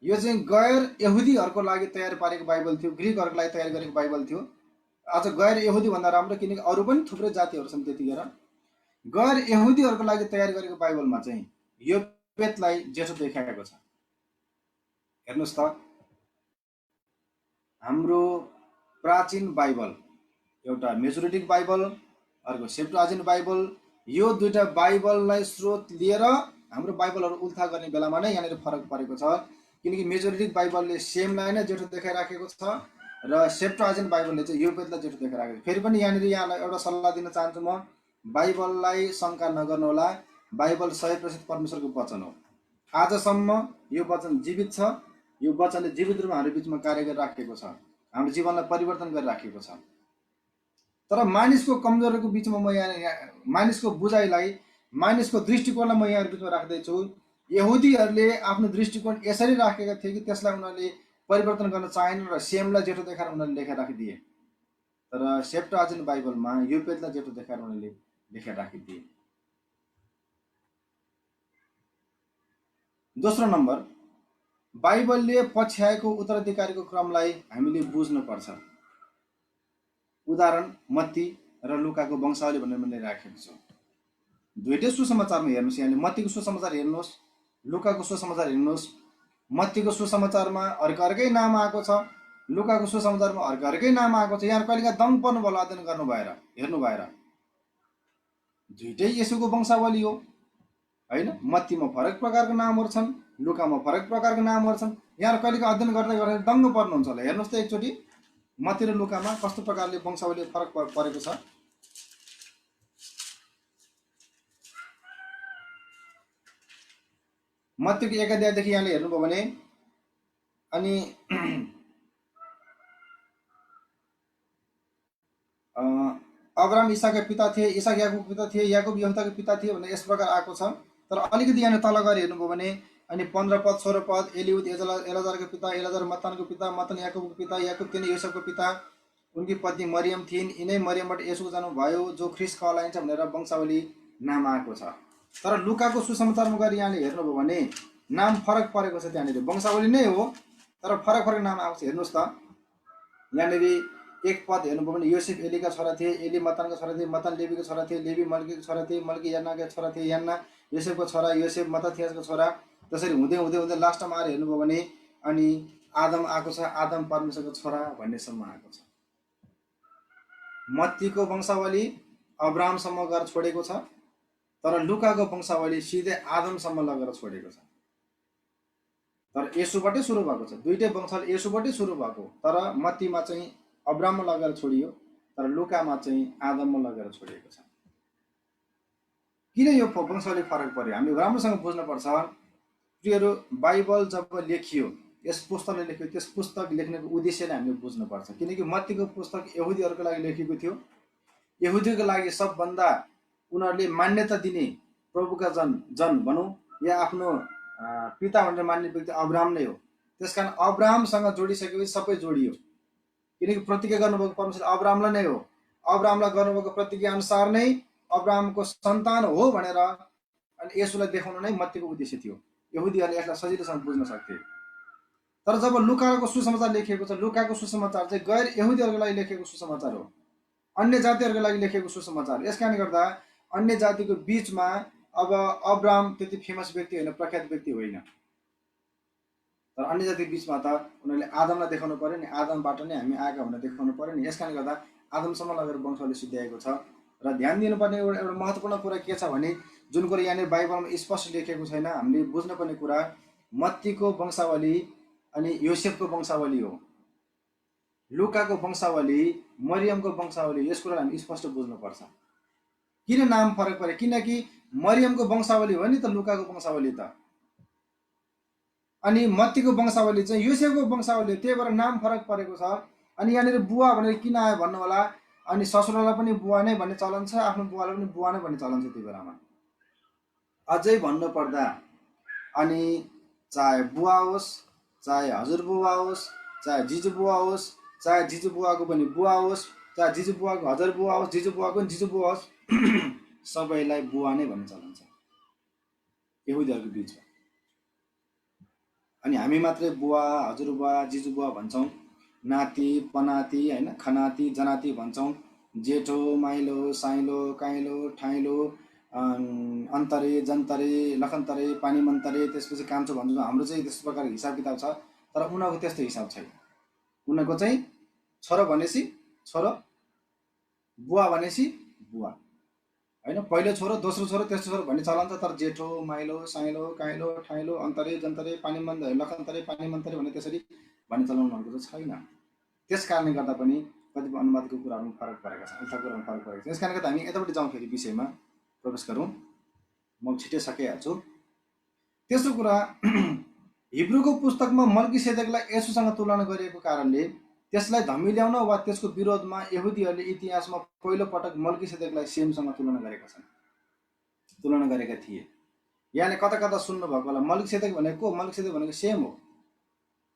[SPEAKER 1] यो चाहिँ गैर यहुदीहरूको लागि तयार पारेको बाइबल थियो, ग्रिकहरूको लागि तयार गरेको बाइबल थियो। अझ गैर यहुदी भन्दा राम्रो, किनकि अरू पनि थुप्रै जातिहरू छन् त्यतिखेर। गैर यहुदीहरूको लागि तयार गरेको बाइबलमा चाहिँ योपेतलाई जेठो देखाएको छ। हेर्नुहोस् त, हाम्रो प्राचीन बाइबल, एउटा मेजोरिटिक बाइबल, अर्को सेप्टुअजिन्ट बाइबल, यो दुईटा बाइबललाई स्रोत लिएर हाम्रो बाइबलहरू उल्था गर्ने बेलामा नै यहाँनिर फरक परेको छ। किनकि मेजोरिटिक बाइबलले सेमलाई नै जेठो देखाइराखेको छ र सेप्टुअजिन्ट बाइबलले चाहिँ योपेतलाई जेठो देखाइराखेको छ। फेरि पनि यहाँनिर यहाँलाई एउटा सल्लाह दिन चाहन्छु म, बाइबललाई शङ्का नगर्नुहोला। बाइबल 100% परमेश्वरको वचन हो। आजसम्म यो वचन जीवित छ। यो वचनले जीवित रूपमा हाम्रो बिचमा कार्य गरिराखेको छ, हाम्रो जीवनलाई परिवर्तन गरिराखेको छ। तर मानिसको कमजोरीको बिचमा म यहाँ मानिसको बुझाइलाई, मानिसको दृष्टिकोणलाई म यहाँ बिचमा राख्दैछु। यहुदीहरूले आफ्नो दृष्टिकोण यसरी राखेका थिए कि त्यसलाई उनीहरूले परिवर्तन गर्न चाहेन र सेमलाई जेठो देखाएर उनीहरूले लेखेर राखिदिए। तर सेप्टुअजिन्ट बाइबलमा योपेतलाई जेठो देखाएर उनीहरूले लेखेर राखिदिए। दोस्रो नम्बर, बाइबलले पछ्याएको उत्तराधिकारीको क्रमलाई हामीले बुझ्नुपर्छ। उदाहरण मत्ती र लुकाको वंशावली भनेर मैले राखेको छु। दुईटै सुसमाचारमा हेर्नुहोस्, यहाँले मत्तीको सुसमाचार हेर्नुहोस्, लुकाको सुसमाचार हेर्नुहोस्। मत्तीको सुसमाचारमा अर्कै नाम आएको छ, लुकाको सुसमाचारमा अर्कै नाम आएको छ। यहाँ कहिलेकाहीँ दङ पर्नु भयो अध्ययन गर्नु भएर, हेर्नु भएर। दुईटै येशूको वंशावली हो, होइन? मत्तीमा फरक प्रकारको नामहरू छन्, लुकामा फरक प्रकारको नामहरू छन्। यहाँ कहिलेकाहीँ अध्ययन गर्दै गर्दै दङ्ग पर्नुहुन्छ होला। हेर्नुहोस् त एकचोटि मत्ती र लुकामा कस्तो प्रकारले वंशावली फरक परेको छ। मत्तीको 1 अध्यायदेखि यहाँले हेर्नुभयो भने अनि अब्राहम इसाकका पिता थिए, इसाक याकुबको पिता थिए, याकुब यहुदाको पिता थिए भनेर यस प्रकार आएको छ। तर अलिकति यहाँ तल गएर हेर्नुभयो भने अनि 15 पद 16 पद एलिउद एलाजारको पिता, एलाजार मत्तानको पिता, मत्तान याकुबको पिता, याकुब तिनी योसेफको पिता, उनकी पत्नी मरियम थिइन्। यिनै मरियमबाट येशूको जन्म भयो जो ख्रिस्ट कहलाइन्छ भनेर वंशावली नाम आएको छ। तर लुकाको सुसमाचारमा गएर यहाँले हेर्नुभयो भने नाम फरक परेको छ। त्यहाँनिर वंशावली नै हो तर फरक फरक नाम आएको छ। हेर्नुहोस् त यहाँनिर 1 पद हेर्नुभयो भने योसेफ एलीका छोरा थिए, एली मत्तानका छोरा थिए, मत्तान लेवीको छोरा थिए, लेवी मल्कीको छोरा थिए, मल्की यान्नाका छोरा थिए, यान्ना योसेफको छोरा, योसेफ मत्ताथियासको छोरा। त्यसरी हुँदै हुँदै हुँदै लास्टमा आएर हेर्नुभयो भने अनि आदम आएको छ, आदम परमेश्वरको छोरा भन्नेसम्म आएको छ। मत्तीको वंशावली अब्राहमसम्म गएर छोडेको छ तर लुकाको वंशावली सिधै आदमसम्म लगेर छोडेको छ। तर येशूबाटै सुरु भएको छ, दुईटै वंशावली येशूबाटै सुरु भएको। तर मत्तीमा चाहिँ अब्राहममा लगेर छोडियो तर लुकामा चाहिँ आदममा लगेर छोडिएको छ। किन यो वंशावली फरक पर्यो हामीले राम्रोसँग बुझ्नुपर्छ। प्रियहरू, बाइबल जब लेखियो, यस पुस्तकले लेखियो, त्यस पुस्तक लेख्नेको उद्देश्यले हामीले बुझ्नुपर्छ। किनकि मत्तीको पुस्तक यहुदीहरूको लागि लेखेको थियो। यहुदीको लागि सबभन्दा उनीहरूले मान्यता दिने प्रभुका जन भनौँ या आफ्नो पिता भनेर मान्ने व्यक्ति अब्राहम नै हो। त्यसकारण अब्राहमसँग जोडिसकेपछि सबै जोडियो। किनकि प्रतिज्ञा गर्नुभएको परमेश्वर अब्राहमलाई नै हो। अब्राहमलाई गर्नुभएको प्रतिज्ञा अनुसार नै अब्राहमको सन्तान हो भनेर अनि येशूलाई देखाउनु नै मत्तीको उद्देश्य थियो। यहुदीहरूले यसलाई सजिलोसँग बुझ्न सक्थे। तर जब लुकाको सुसमाचार लेखिएको छ, लुकाको सुसमाचार चाहिँ गैर यहुदीहरूको लागि लेखेको सुसमाचार हो, अन्य जातिहरूको लागि लेखेको सुसमाचार। यस कारणले गर्दा अन्य जातिको बीचमा अब अब्राहम त्यति फेमस व्यक्ति होइन, प्रख्यात व्यक्ति होइन। तर अन्य जातिको बीचमा त उनीहरूले आदमलाई देखाउनु पर्यो नि, आदमबाट नै हामी आएका भनेर देखाउनु पर्यो नि। यस कारणले गर्दा आदमसम्म लगेर वंशावली सिद्ध्याएको छ। र ध्यान दिनुपर्ने एउटा महत्त्वपूर्ण कुरा के छ भने जुन कुरा यहाँनिर बाइबलमा स्पष्ट लेखेको छैन, हामीले बुझ्नुपर्ने कुरा मत्तीको वंशावली अनि योसेफको वंशावली हो, लुकाको वंशावली मरियमको वंशावली। यस कुरालाई हामी स्पष्ट बुझ्नुपर्छ। किन नाम फरक परे? किनकि मरियमको वंशावली हो नि त लुकाको वंशावली त, अनि मत्तीको वंशावली चाहिँ योसेफको वंशावली, त्यही भएर नाम फरक परेको छ। अनि यहाँनिर बुवा भनेर किन आयो भन्नु होला। अनि ससुरालाई पनि बुवा नै भन्ने चलन छ, आफ्नो बुवालाई पनि बुवा नै भन्ने चलन छ। त्यो बेलामा अझै भन्नुपर्दा अनि चाहे बुवा होस्, चाहे हजुरबुवा होस्, चाहे जिजुबुवा होस्, चाहे जिजुबुवाको पनि बुवा होस्, चाहे जिजुबुवाको हजुरबुवा होस्, जिजुबुवाको पनि जिजुबुवा होस्, सबैलाई बुवा नै भन्ने चलन छ यहुदीहरूको बिचमा। अनि हामी मात्रै बुवा, हजुरबुवा, जिजुबुवा भन्छौँ, नाति पनाति होइन, खनाति जनाति भन्छौँ, जेठो माइलो साइलो काइलो ठाइलो अन्तरे जन्तरे लखन्तरे पानी मन्तरे त्यसपछि कान्छो भन्छौँ। हाम्रो चाहिँ त्यस्तो प्रकारको हिसाब किताब छ। तर उनीहरूको त्यस्तो हिसाब छैन। उनीहरूको चाहिँ छोरो भनेपछि छोरो, बुवा भनेपछि बुवा होइन, पहिलो छोरो दोस्रो छोरो तेस्रो छोरो भन्ने चलन छ। तर जेठो माइलो साइलो काइलो ठाइलो अन्तरे जन्तरे पानी मन्तरे लखन्तरे पानी मन्तरे भन्ने त्यसरी भन्ने चलन उनीहरूको चाहिँ छैन। त्यस कारणले गर्दा पनि कतिपय अनुवादको कुराहरूमा फरक परेका छन्, अर्थको कुरामा फरक परेको छ। यस कारणले गर्दा हामी यतापट्टि जाउँ, फेरि विषयमा प्रवेश गरौँ। म छिटै सकिहाल्छु। तेस्रो कुरा, हिब्रूको पुस्तकमा मल्कीसेदेकलाई येशूसँग तुलना गरिएको कारणले त्यसलाई धमिल्याउन वा त्यसको विरोधमा यहुदीहरूले इतिहासमा पहिलो पटक मल्कीसेदेकलाई सेमसँग तुलना गरेका छन्, तुलना गरेका थिए। यहाँले कता कता सुन्नुभएको होला मल्कीसेदेक भनेको मल्कीसेदेक भनेको सेम हो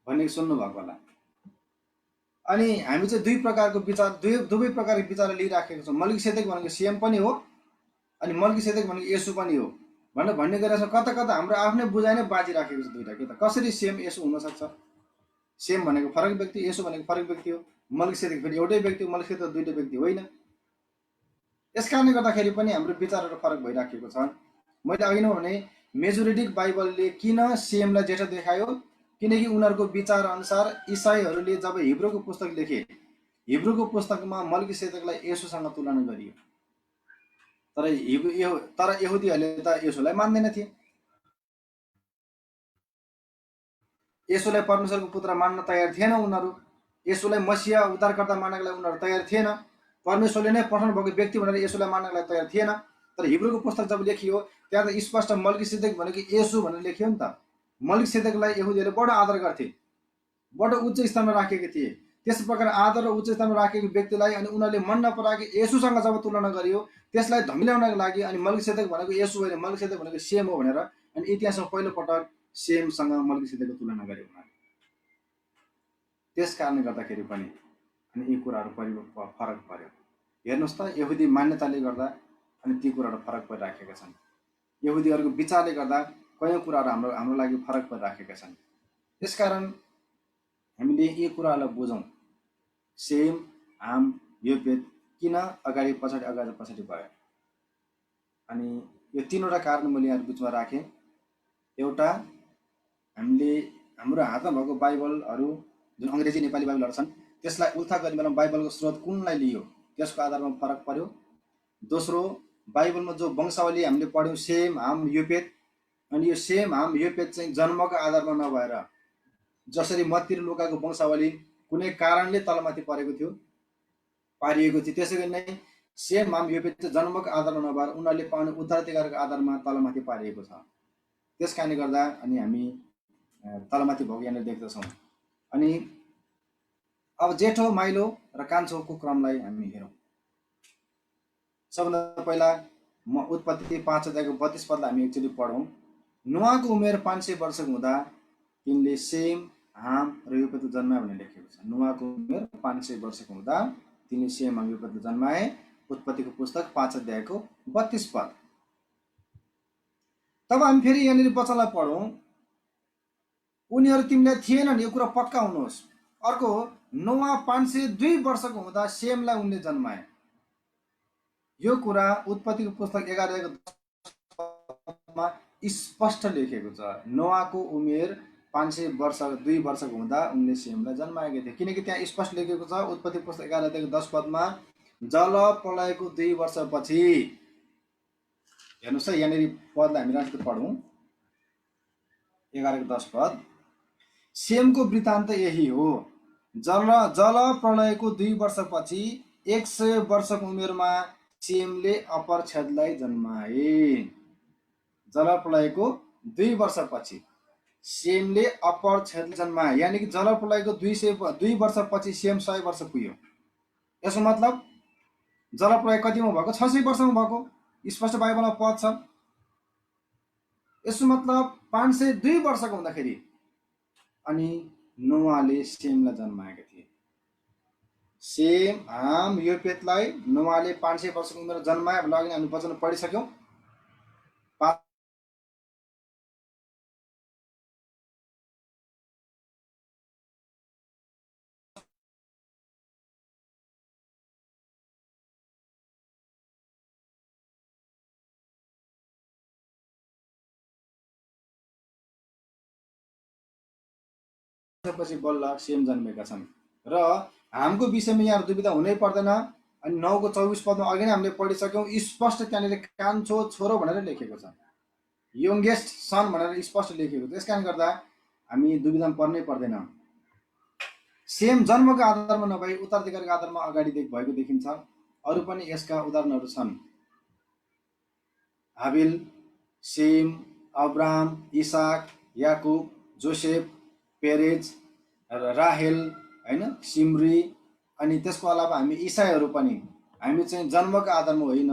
[SPEAKER 1] भन्ने सुन्नुभएको होला। अनि हामी चाहिँ दुई प्रकारको विचार, दुवै प्रकारको विचार लिइराखेको छौँ। मल्कीसेदेक भनेको सेम पनि हो अनि मल्कीसेदेक भनेको येशू पनि हो भनेर भन्ने गरेर कता कता हाम्रो आफ्नै बुझाइ नै बाजिराखेको छ दुईटा। के त कसरी सेम येशू हुनसक्छ? सेम भनेको फरक व्यक्ति, येशू भनेको फरक व्यक्ति हो, मल्कीसेदेक फेरि एउटै व्यक्ति हो, मल्कीसेदेक दुईटै व्यक्ति होइन। यस कारणले गर्दाखेरि पनि हाम्रो विचारहरू फरक भइराखेको छ। मैले अघि नै भने मेजोरिटिक बाइबलले किन सेमलाई जेठो देखायो? किनकि उनीहरूको विचार अनुसार इसाईहरूले जब हिब्रूको पुस्तक लेखे, हिब्रूको पुस्तकमा मल्कीसेदेकलाई येशूसँग तुलना गरियो। तर यहुदीहरूले त येशूलाई मान्दैन थिए। येशूलाई परमेश्वरको पुत्र मान्न तयार थिएन उनीहरू। येशूलाई मसिया उद्धारकर्ता मान्नको लागि उनीहरू तयार थिएन। परमेश्वरले नै पठाउनु भएको व्यक्ति भनेर येशूलाई मान्नको लागि तयार थिएन। तर हिब्रूको पुस्तक जब लेखियो त्यहाँ त स्पष्ट मल्किसेदेक भनेको येशू भनेर लेखियो नि त। मल्किसेदेकलाई यहुदीहरूले बडो आदर गर्थे, बडो उच्च स्थानमा राखेका थिए। त्यस प्रकार आदर र उच्च स्थानमा राखेको व्यक्तिलाई अनि उनीहरूले मन नपराएको येशूसँग जब तुलना गरियो त्यसलाई धमिल्याउनको लागि अनि मल्किसेदेक भनेको येशू होइन, मल्किसेदेक भनेको सेम हो भनेर अनि इतिहासमा पहिलोपटक सेमसँग मल्किसेदेकको तुलना गर्यो उनीहरूले। त्यस कारणले गर्दाखेरि पनि अनि यी कुराहरू फरक पर्यो। हेर्नुहोस् त, यहुदी मान्यताले गर्दा अनि ती कुराहरू फरक परिराखेका छन्। यहुदीहरूको विचारले गर्दा कयौँ कुराहरू हाम्रो लागि फरक परिराखेका छन्। त्यसकारण हामीले यी कुराहरूलाई बुझौँ। सेम, हाम, योपेत किन अगाडि पछाडि भयो? अनि यो तीनवटा कारण मैले यहाँ बिचमा राखेँ। एउटा, हामीले हाम्रो हातमा भएको बाइबलहरू जुन अङ्ग्रेजी नेपाली बाइबलहरू छन् त्यसलाई उल्था गर्ने बेलामा बाइबलको स्रोत कुनलाई लियो त्यसको आधारमा फरक पर्यो। दोस्रो, बाइबलमा जो वंशावली हामीले पढ्यौँ सेम, हाम, योपेत, अनि यो सेम, हाम, योपेत चाहिँ जन्मको आधारमा नभएर जसरी मत्ती र लुकाको वंशावली कुनै कारणले तलमाथि पारिएको थियो, त्यसै गरी नै सेम, हाम, योपेत चाहिँ जन्मको आधारमा नभएर उनीहरूले पाउने उत्तराधिकारको आधारमा तलमाथि पारिएको छ। त्यस कारणले गर्दा अनि हामी तलमाथि भएको यहाँनिर देख्दछौँ। अनि अब जेठो, माइलो र कान्छोको क्रमलाई हामी हेरौँ। सबभन्दा पहिला उत्पत्ति 5:32 हामी एकचोटि पढौँ। नोआको उमेर 500 वर्षको हुँदा तिनले सेम, हाम र योपेतको जन्माए भनेर लेखेको छ। नोआको उमेर 500 वर्षको हुँदा तिनले सेम, हाम, योपेतको जन्माए। उत्पत्तिको पुस्तक 5:32। तब हामी फेरि यहाँनिर वचनलाई पढौँ। उनीहरू तिमीलाई थिएनन्, यो कुरा पक्का हुनुहोस्। अर्को, नोआ 502 वर्षको हुँदा सेमलाई उनले जन्माए। यो कुरा उत्पत्तिको पुस्तक 11:10मा स्पष्ट लेखेको छ। नोआको उमेर 502 वर्षको हुँदा उनले सेमलाई जन्माएका थिए। किनकि त्यहाँ स्पष्ट लेखेको छ उत्पत्ति पुस्तक 11:10 जल प्रलयको 2 वर्षपछि। हेर्नुहोस् त, यहाँनिर पदलाई हामी राखेर पढौँ। 11:10 सेमको वृत्तान्त यही हो। जल प्रलयको 2 वर्षपछि 100 वर्षको उमेरमा सेमले अपरछेदलाई जन्माए। जल प्रलयको 2 वर्षपछि सेमले अपरछेद जन्माए, यानि कि जल प्रलयको 2 वर्षपछि सेम 100 वर्ष पुग्यो। यसको मतलब जल प्रलय कतिमा भएको? 600 वर्षमा भएको। स्पष्ट बाइबलमा पद छ। यसको मतलब 502 वर्षको हुँदाखेरि अनि नोआले सेमलाई जन्माएका थिए। सेम, हाम, योपेतलाई नोआले 500 वर्षको उमेर जन्माए भनेर अघि हामी वचन पढिसक्यौँ। पछि बल्ल सेम जन्मेका छन्। र हामको विषयमा यहाँ दुविधा हुनै पर्दैन। अनि 9:24 अघि नै हामीले पढिसक्यौँ। स्पष्ट त्यहाँनिर कान्छो छोरो भनेर लेखेको छ, यङ्गेस्ट सन भनेर स्पष्ट लेखेको छ। त्यस कारण गर्दा हामी दुविधामा पर्नै पर्दैन। सेम जन्मको आधारमा नभई उत्तराधिकारको आधारमा अगाडि भएको देखिन्छ। अरू पनि यसका उदाहरणहरू छन्। हाबिल, सेम, अब्राहम, इसाक, याकुब, जोसेफ, पेरेज, राहेल, हैन, सिमरी। अनि त्यसको अलावा हामी इसाईहरू पनि हामी चाहिँ जन्मको आधारमा होइन,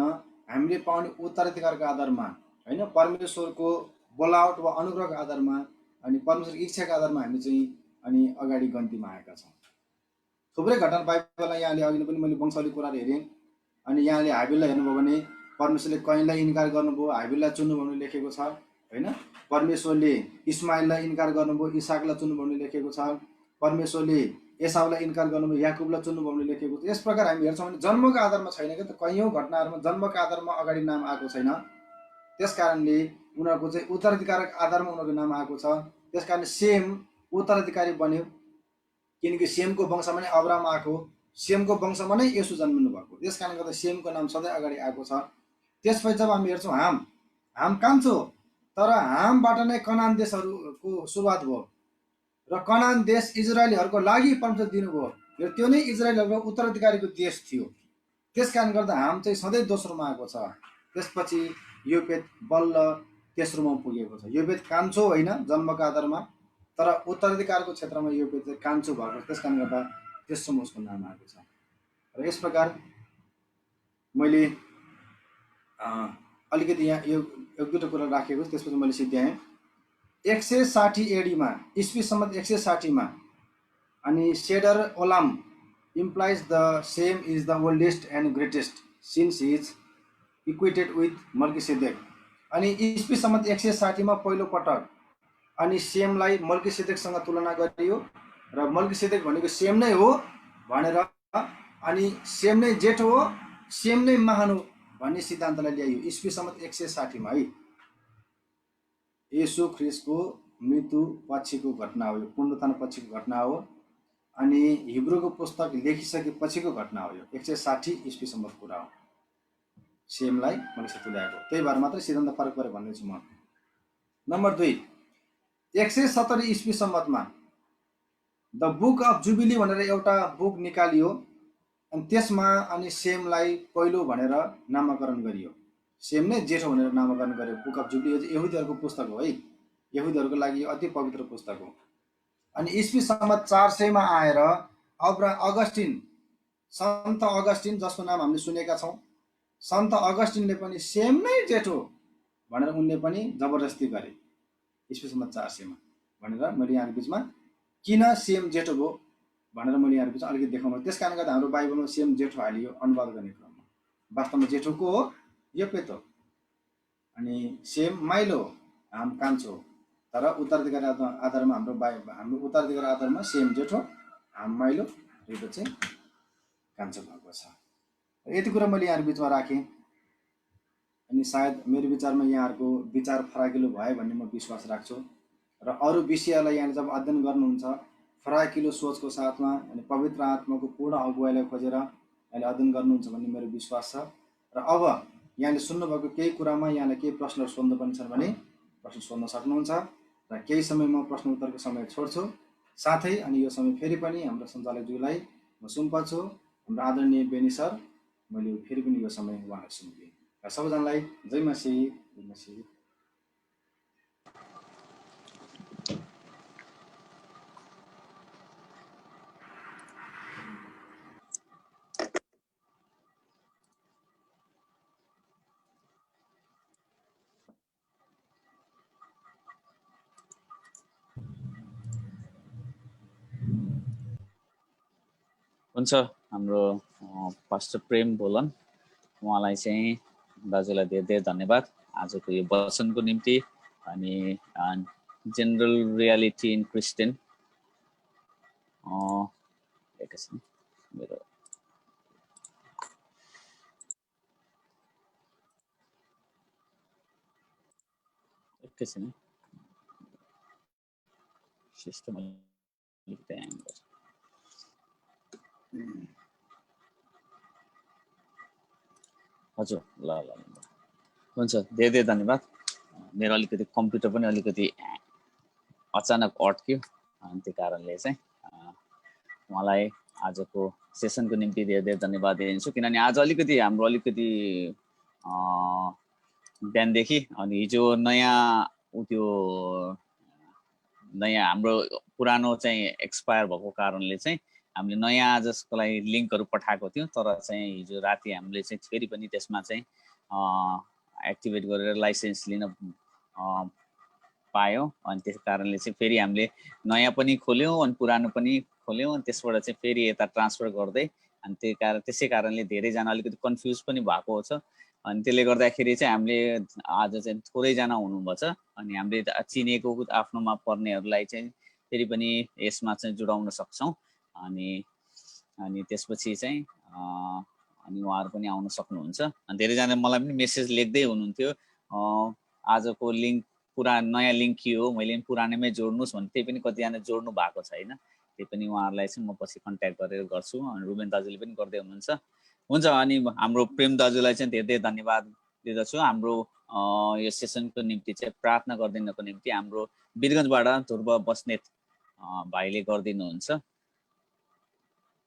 [SPEAKER 1] हामीले पाउने उत्तराधिकारको आधारमा, हैन, परमेश्वरको बोलावट वा अनुग्रहको आधारमा अनि परमेश्वरको इच्छाको आधारमा हामी चाहिँ अनि अगाडि गन्तीमा आएका छौँ। थुप्रै घटना बाइबलमा यहाँले अघि पनि मैले वंशावली कुराहरू हेरेँ। अनि यहाँले हाबिललाई हेर्नुभयो भने परमेश्वरले कैनलाई इन्कार गर्नुभयो, हाबिललाई चुन्नुभयो भने लेखेको छ, हैन। परमेश्वरले इस्माइललाई इन्कार गर्नुभयो, इसाकलाई चुन्नुभयो भने लेखेको छ। परमेश्वरले एसाउलाई इन्कार गर्नुभयो, याकुबलाई चुन्नुभयो भने लेखेको छ। यस प्रकार हामी हेर्छौँ भने जन्मको आधारमा छैन क्या त। कैयौँ घटनाहरूमा जन्मको आधारमा अगाडि नाम आएको छैन। त्यस कारणले उनीहरूको चाहिँ उत्तराधिकारको आधारमा उनीहरूको नाम आएको छ। त्यस कारण सेम उत्तराधिकारी बन्यो, किनकि सेमको वंशमा नै अब्राहम आएको, सेमको वंशमा नै येशू जन्मिनु भएको। त्यस कारणले गर्दा सेमको नाम सधैँ अगाडि आएको छ। त्यसपछि जब हामी हेर्छौँ हाम कान्छो, तर हामबाट नै कनान देशहरूको सुरुवात भयो र कनान देश इजरायलीहरूको लागि परमेश्वर दिनुभयो र त्यो नै इजरायलीहरूको उत्तराधिकारीको देश थियो। त्यस कारण गर्दा हाम चाहिँ सधैँ दोस्रोमा आएको छ। त्यसपछि योपेत बल्ल तेस्रोमा पुगेको छ। योपेत कान्छो होइन जन्मको आधारमा, तर उत्तराधिकारको क्षेत्रमा योपेत चाहिँ कान्छो भएको, त्यस कारणले गर्दा तेस्रोमा उसको नाम आएको छ। र यस प्रकार मैले अलिकति यहाँ यो एक दुईवटा कुरा राखेको, त्यसपछि मैले सिद्ध्याएँ 160 एडीमा, ईस्वी सम्मत 160मा, अनि Seder Olam implies the Shem is the oldest and greatest since is equated with Melchizedek. अनि ईस्वी सम्मत 160मा पहिलो पटक अनि सेमलाई मल्किसेदेकसँग तुलना गरियो र मल्किसेदेक भनेको सेम नै हो भनेर, अनि सेम नै जेठो हो, सेम नै महान हो भन्ने सिद्धान्तलाई ल्याइयो ईस्वी सम्मत 160मा है। येशू ख्रिस्टको मृत्यु पछिको घटना हो, यो पुनरुत्थान पछिको घटना हो, अनि हिब्रूको पुस्तक लेखिसकेपछिको घटना हो। यो 160 ईस्वी सम्मत कुरा हो, सेमलाई मल्किसेदेक तुल्याएको, त्यही भएर मात्रै सिद्धान्त फरक पऱ्यो भन्दैछु म। नम्बर 2, 170 ईस्वी सम्मतमा द बुक अफ जुबिली भनेर एउटा बुक निकालियो, अनि त्यसमा अनि सेमलाई पहिलो भनेर नामाकरण गरियो, सेम नै जेठो भनेर नामाकरण गर्यो। बुक अफ जुबिली यहुदीहरूको पुस्तक हो है, यहुदीहरूको लागि अति पवित्र पुस्तक हो। अनि ईस्वी सम्मत 400मा आएर अगस्टिन, सन्त अगस्टिन, जसको नाम हामीले सुनेका छौँ, सन्त अगस्टिनले पनि सेम नै जेठो भनेर उनले पनि जबरजस्ती गरे ईस्वी सम्मत 400मा भनेर मैले यहाँको बिचमा किन सेम जेठो भयो भनेर मैले यहाँको बिचमा अलिकति देखाउनु। त्यस कारणले गर्दा हाम्रो बाइबलमा सेम जेठो हालियो अनुवाद गर्ने क्रममा। वास्तवमा जेठोको हो योपेत हो, अनि सेम माइलो हो, हाम कान्छो हो, तर उत्तराधिकारी आधारमा हाम्रो उत्तराधिकारी आधारमा सेम जेठो, हाम माइलो, योपेत चाहिँ कान्छो भएको छ। यति कुरा मैले यहाँको बिचमा राखेँ। अनि सायद मेरो विचारमा यहाँहरूको विचार फराकिलो भयो भन्ने म विश्वास राख्छु, र अरू विषयलाई यहाँले जब अध्ययन गर्नुहुन्छ फराकिलो सोचको साथमा अनि पवित्र आत्माको पूर्ण अगुवाईलाई खोजेर यहाँले अध्ययन गर्नुहुन्छ भन्ने मेरो विश्वास छ। र अब यहाँले सुन्नुभएको केही कुरामा यहाँलाई केही प्रश्नहरू सोध्नु पनि छन् भने प्रश्न सोध्न सक्नुहुन्छ, र केही समय म प्रश्न उत्तरको समय छोड्छु। साथै अनि यो समय फेरि पनि हाम्रो सञ्चालकज्यूलाई म सुम्पछु, हाम्रो आदरणीय बेनी सर, मैले फेरि पनि यो समय उहाँलाई सुम्पेँ। र सबैजनालाई जय मसीह, जय मसीह।
[SPEAKER 3] हुन्छ, हाम्रो पास्टर प्रेम बोलन, उहाँलाई चाहिँ दाजुलाई धेरै धेरै धन्यवाद आजको यो वचनको निम्ति। अनि जेनरल रियालिटी इन क्रिस्चियन, एकैछिन मेरो एकैछिन सिस्टम अलिकति ह्याङ गर्छ। हजुर, ल ल हुन्छ, धेरै धेरै धन्यवाद। मेरो अलिकति कम्प्युटर पनि अलिकति अचानक अड्क्यो, अनि त्यो कारणले चाहिँ उहाँलाई आजको सेसनको निम्ति धेरै धेरै धन्यवाद दिन्छु। किनभने आज अलिकति हाम्रो अलिकति बिहानदेखि अनि हिजो नयाँ त्यो नयाँ हाम्रो पुरानो चाहिँ एक्सपायर भएको कारणले चाहिँ हामीले नयाँ जसको लागि लिङ्कहरू पठाएको थियौँ, तर चाहिँ हिजो राति हामीले चाहिँ फेरि पनि त्यसमा चाहिँ एक्टिभेट गरेर लाइसेन्स लिन पायौँ। अनि त्यस कारणले चाहिँ फेरि हामीले नयाँ पनि खोल्यौँ अनि पुरानो पनि खोल्यौँ, अनि त्यसबाट चाहिँ फेरि यता ट्रान्सफर गर्दै, अनि त्यसै कारणले धेरैजना अलिकति कन्फ्युज पनि भएको छ। अनि त्यसले गर्दाखेरि चाहिँ हामीले आज चाहिँ थोरैजना हुनुभएछ, अनि हामीले चिनेको आफ्नोमा पर्नेहरूलाई चाहिँ फेरि पनि यसमा चाहिँ जोडाउन सक्छौँ। अनि त्यसपछि चाहिँ अनि उहाँहरू पनि आउन सक्नुहुन्छ। अनि धेरैजना मलाई पनि मेसेज लेख्दै हुनुहुन्थ्यो, आजको लिङ्क नयाँ लिङ्क के हो, मैले पनि पुरानैमै जोड्नुहोस् भने, त्यही पनि कतिजना जोड्नु भएको छैन। त्यही पनि उहाँहरूलाई चाहिँ म पछि कन्ट्याक्ट गरेर गर्छु, अनि रुबेन दाजुले पनि गर्दै हुनुहुन्छ। हुन्छ, अनि हाम्रो प्रेम दाजुलाई चाहिँ धेरै धेरै धन्यवाद दिँदछु। हाम्रो यो सेसनको निम्ति चाहिँ प्रार्थना गरिदिनको निम्ति हाम्रो वीरगञ्जबाट ध्रुव बस्नेत भाइले गरिदिनुहुन्छ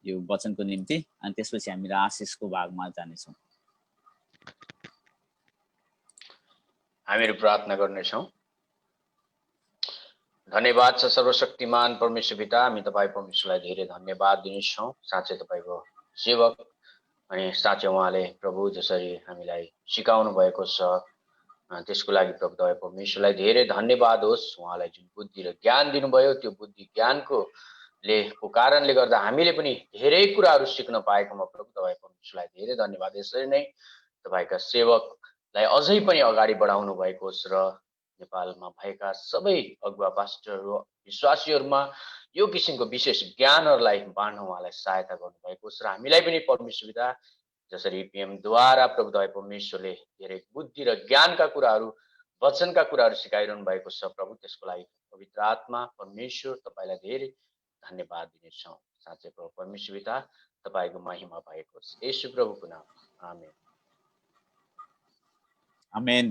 [SPEAKER 3] यो वचनको निम्ति, अनि त्यसपछि हामी आशिषको भागमा जानेछौँ।
[SPEAKER 4] हामीहरू प्रार्थना गर्नेछौँ। धन्यवाद छ सर्वशक्तिमान परमेश्वर पिता, हामी तपाईँ परमेश्वरलाई धेरै धन्यवाद दिनेछौँ। साँच्चै तपाईँको सेवक अनि साँच्चै उहाँले प्रभु जसरी हामीलाई सिकाउनु भएको छ त्यसको लागि प्रभु तपाईँ परमेश्वरलाई धेरै धन्यवाद होस्। उहाँलाई जुन बुद्धि र ज्ञान दिनुभयो त्यो बुद्धि ज्ञानको कारणले गर्दा हामीले पनि धेरै कुराहरू सिक्न पाएकोमा प्रभु तपाईँ परमेश्वरलाई धेरै धन्यवाद। यसरी नै तपाईँका सेवकलाई अझै पनि अगाडि बढाउनु भएको होस् र नेपालमा भएका सबै अगुवा पास्टरहरू विश्वासीहरूमा यो किसिमको विशेष ज्ञानहरूलाई बाँड्न उहाँलाई सहायता गर्नुभएको होस् र हामीलाई पनि परमेश्वर पिता जसरी पिएमद्वारा प्रभु तपाईँ परमेश्वरले धेरै बुद्धि र ज्ञानका कुराहरू वचनका कुराहरू सिकाइरहनु भएको छ प्रभु, त्यसको लागि पवित्र आत्मा परमेश्वर तपाईँलाई धेरै धन्यवाद दिनेछौँ। साँच्चै प्रभु परमेश्वर पिता तपाईँको महिमा भएको होस् येशू प्रभुको नाम, आमेन।
[SPEAKER 3] आमेन।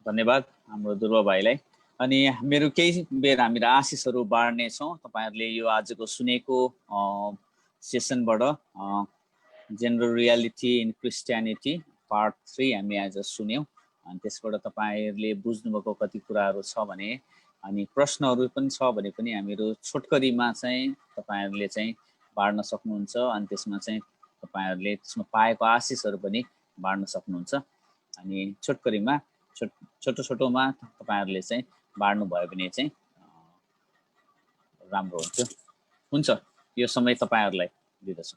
[SPEAKER 3] धन्यवाद हाम्रो ध्रुव भाइलाई। अनि मेरो केही बेर हामीहरू आशिषहरू बाँड्नेछौँ। तपाईँहरूले यो आजको सुनेको सेसनबाट general reality in Christianity part 3 हामी आज सुन्यौँ। अनि त्यसबाट तपाईँहरूले बुझ्नुभएको कति कुराहरू छ भने अनि प्रश्नहरू पनि छ भने पनि हामीहरू छोटकरीमा चाहिँ तपाईँहरूले चाहिँ बाँड्न सक्नुहुन्छ। अनि त्यसमा चाहिँ तपाईँहरूले त्यसमा पाएको आशिषहरू पनि बाँड्न सक्नुहुन्छ। अनि छोटकरीमा छोटो छोटोमा तपाईँहरूले चाहिँ बाँड्नु भयो भने चाहिँ राम्रो हुन्थ्यो। हुन्छ, यो समय तपाईँहरूलाई दिँदछु।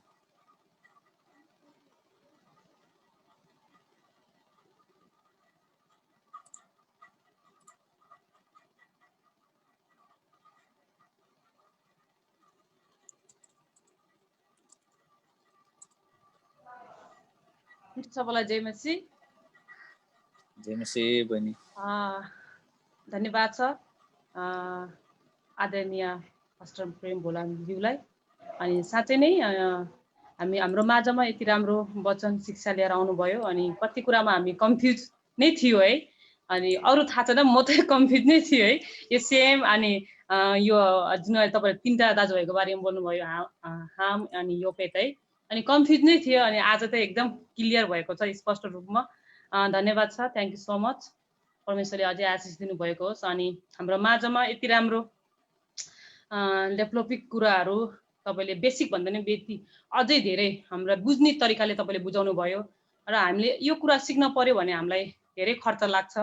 [SPEAKER 5] सबैलाई जय मसीह।
[SPEAKER 3] जय मसीह बहिनी।
[SPEAKER 5] धन्यवाद छ आदरणीय पास्टर प्रेम भोलाज्यूलाई। अनि साँच्चै नै हाम्रो माझमा यति राम्रो वचन शिक्षा लिएर आउनुभयो। अनि कति कुरामा हामी कन्फ्युज नै थियो है। अनि अरू थाहा छैन, म त कन्फ्युज नै थिएँ है यो सेम। अनि यो जुन तपाईँले 3टा दाजुभाइको बारेमा बोल्नुभयो, हाम अनि योपेत है। अनि कन्फ्युज नै थियो। अनि आज त एकदम क्लियर भएको छ स्पष्ट रूपमा। धन्यवाद छ, थ्याङ्क यू सो मच। परमेश्वरले अझै आशिष दिनुभएको होस्। अनि हाम्रो माझमा यति राम्रो डेभलपिङ कुराहरू तपाईँले बेसिक भन्दा नि बेसी अझै धेरै हाम्रो बुझ्ने तरिकाले तपाईँले बुझाउनु भयो। र हामीले यो कुरा सिक्न पर्यो भने हामीलाई धेरै खर्च लाग्छ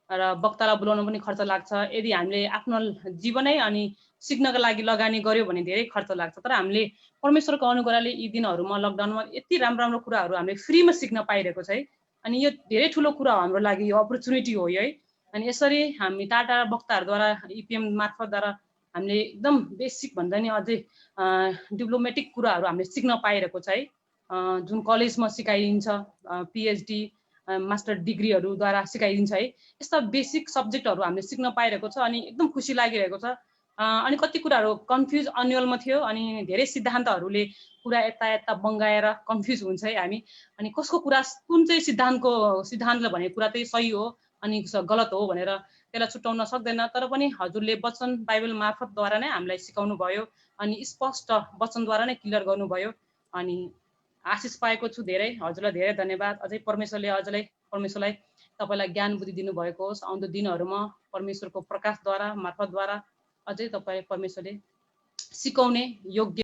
[SPEAKER 5] र वक्तालाई बोलाउनु पनि खर्च लाग्छ। यदि हामीले आफ्नो जीवनै अनि सिक्नका लागि लगानी गर्यो भने धेरै खर्च लाग्छ। तर हामीले परमेश्वरको अनुग्रहले यी दिनहरूमा लकडाउनमा यति राम्रो राम्रो कुराहरू हामीले फ्रीमा सिक्न पाइरहेको छ है। अनि यो धेरै ठुलो कुरा हो हाम्रो लागि, यो अपर्च्युनिटी हो है। अनि यसरी हामी टाढा वक्ताहरूद्वारा इपिएम मार्फतद्वारा हामीले एकदम बेसिक भन्दा नि अझै डिप्लोमेटिक कुराहरू हामीले सिक्न पाइरहेको छ है। जुन कलेजमा सिकाइन्छ, पिएचडी मास्टर डिग्रीहरूद्वारा सिकाइदिन्छ है। यस्ता बेसिक सब्जेक्टहरू हामीले सिक्न पाइरहेको छ। अनि एकदम खुसी लागिरहेको छ। अनि कति कुराहरू कन्फ्युज अन्यलमा थियो। अनि धेरै सिद्धान्तहरूले कुरा यता बङ्गाएर कन्फ्युज हुन्छ है हामी। अनि कसको कुरा कुन चाहिँ सिद्धान्तले भनेको कुरा चाहिँ सही हो अनि गलत हो भनेर त्यसलाई छुट्याउन सक्दैन। तर पनि हजुरले वचन बाइबल मार्फतद्वारा नै हामीलाई सिकाउनु भयो। अनि स्पष्ट वचनद्वारा नै क्लियर गर्नुभयो। अनि आशिष पाएको छु धेरै। हजुरलाई धेरै धन्यवाद। अझै परमेश्वरलाई तपाईँलाई ज्ञान बुद्धि दिनुभएको होस्। आउँदो दिनहरूमा परमेश्वरको प्रकाशद्वारा मार्फतद्वारा अझै तपाईँ परमेश्वरले सिकाउने योग्य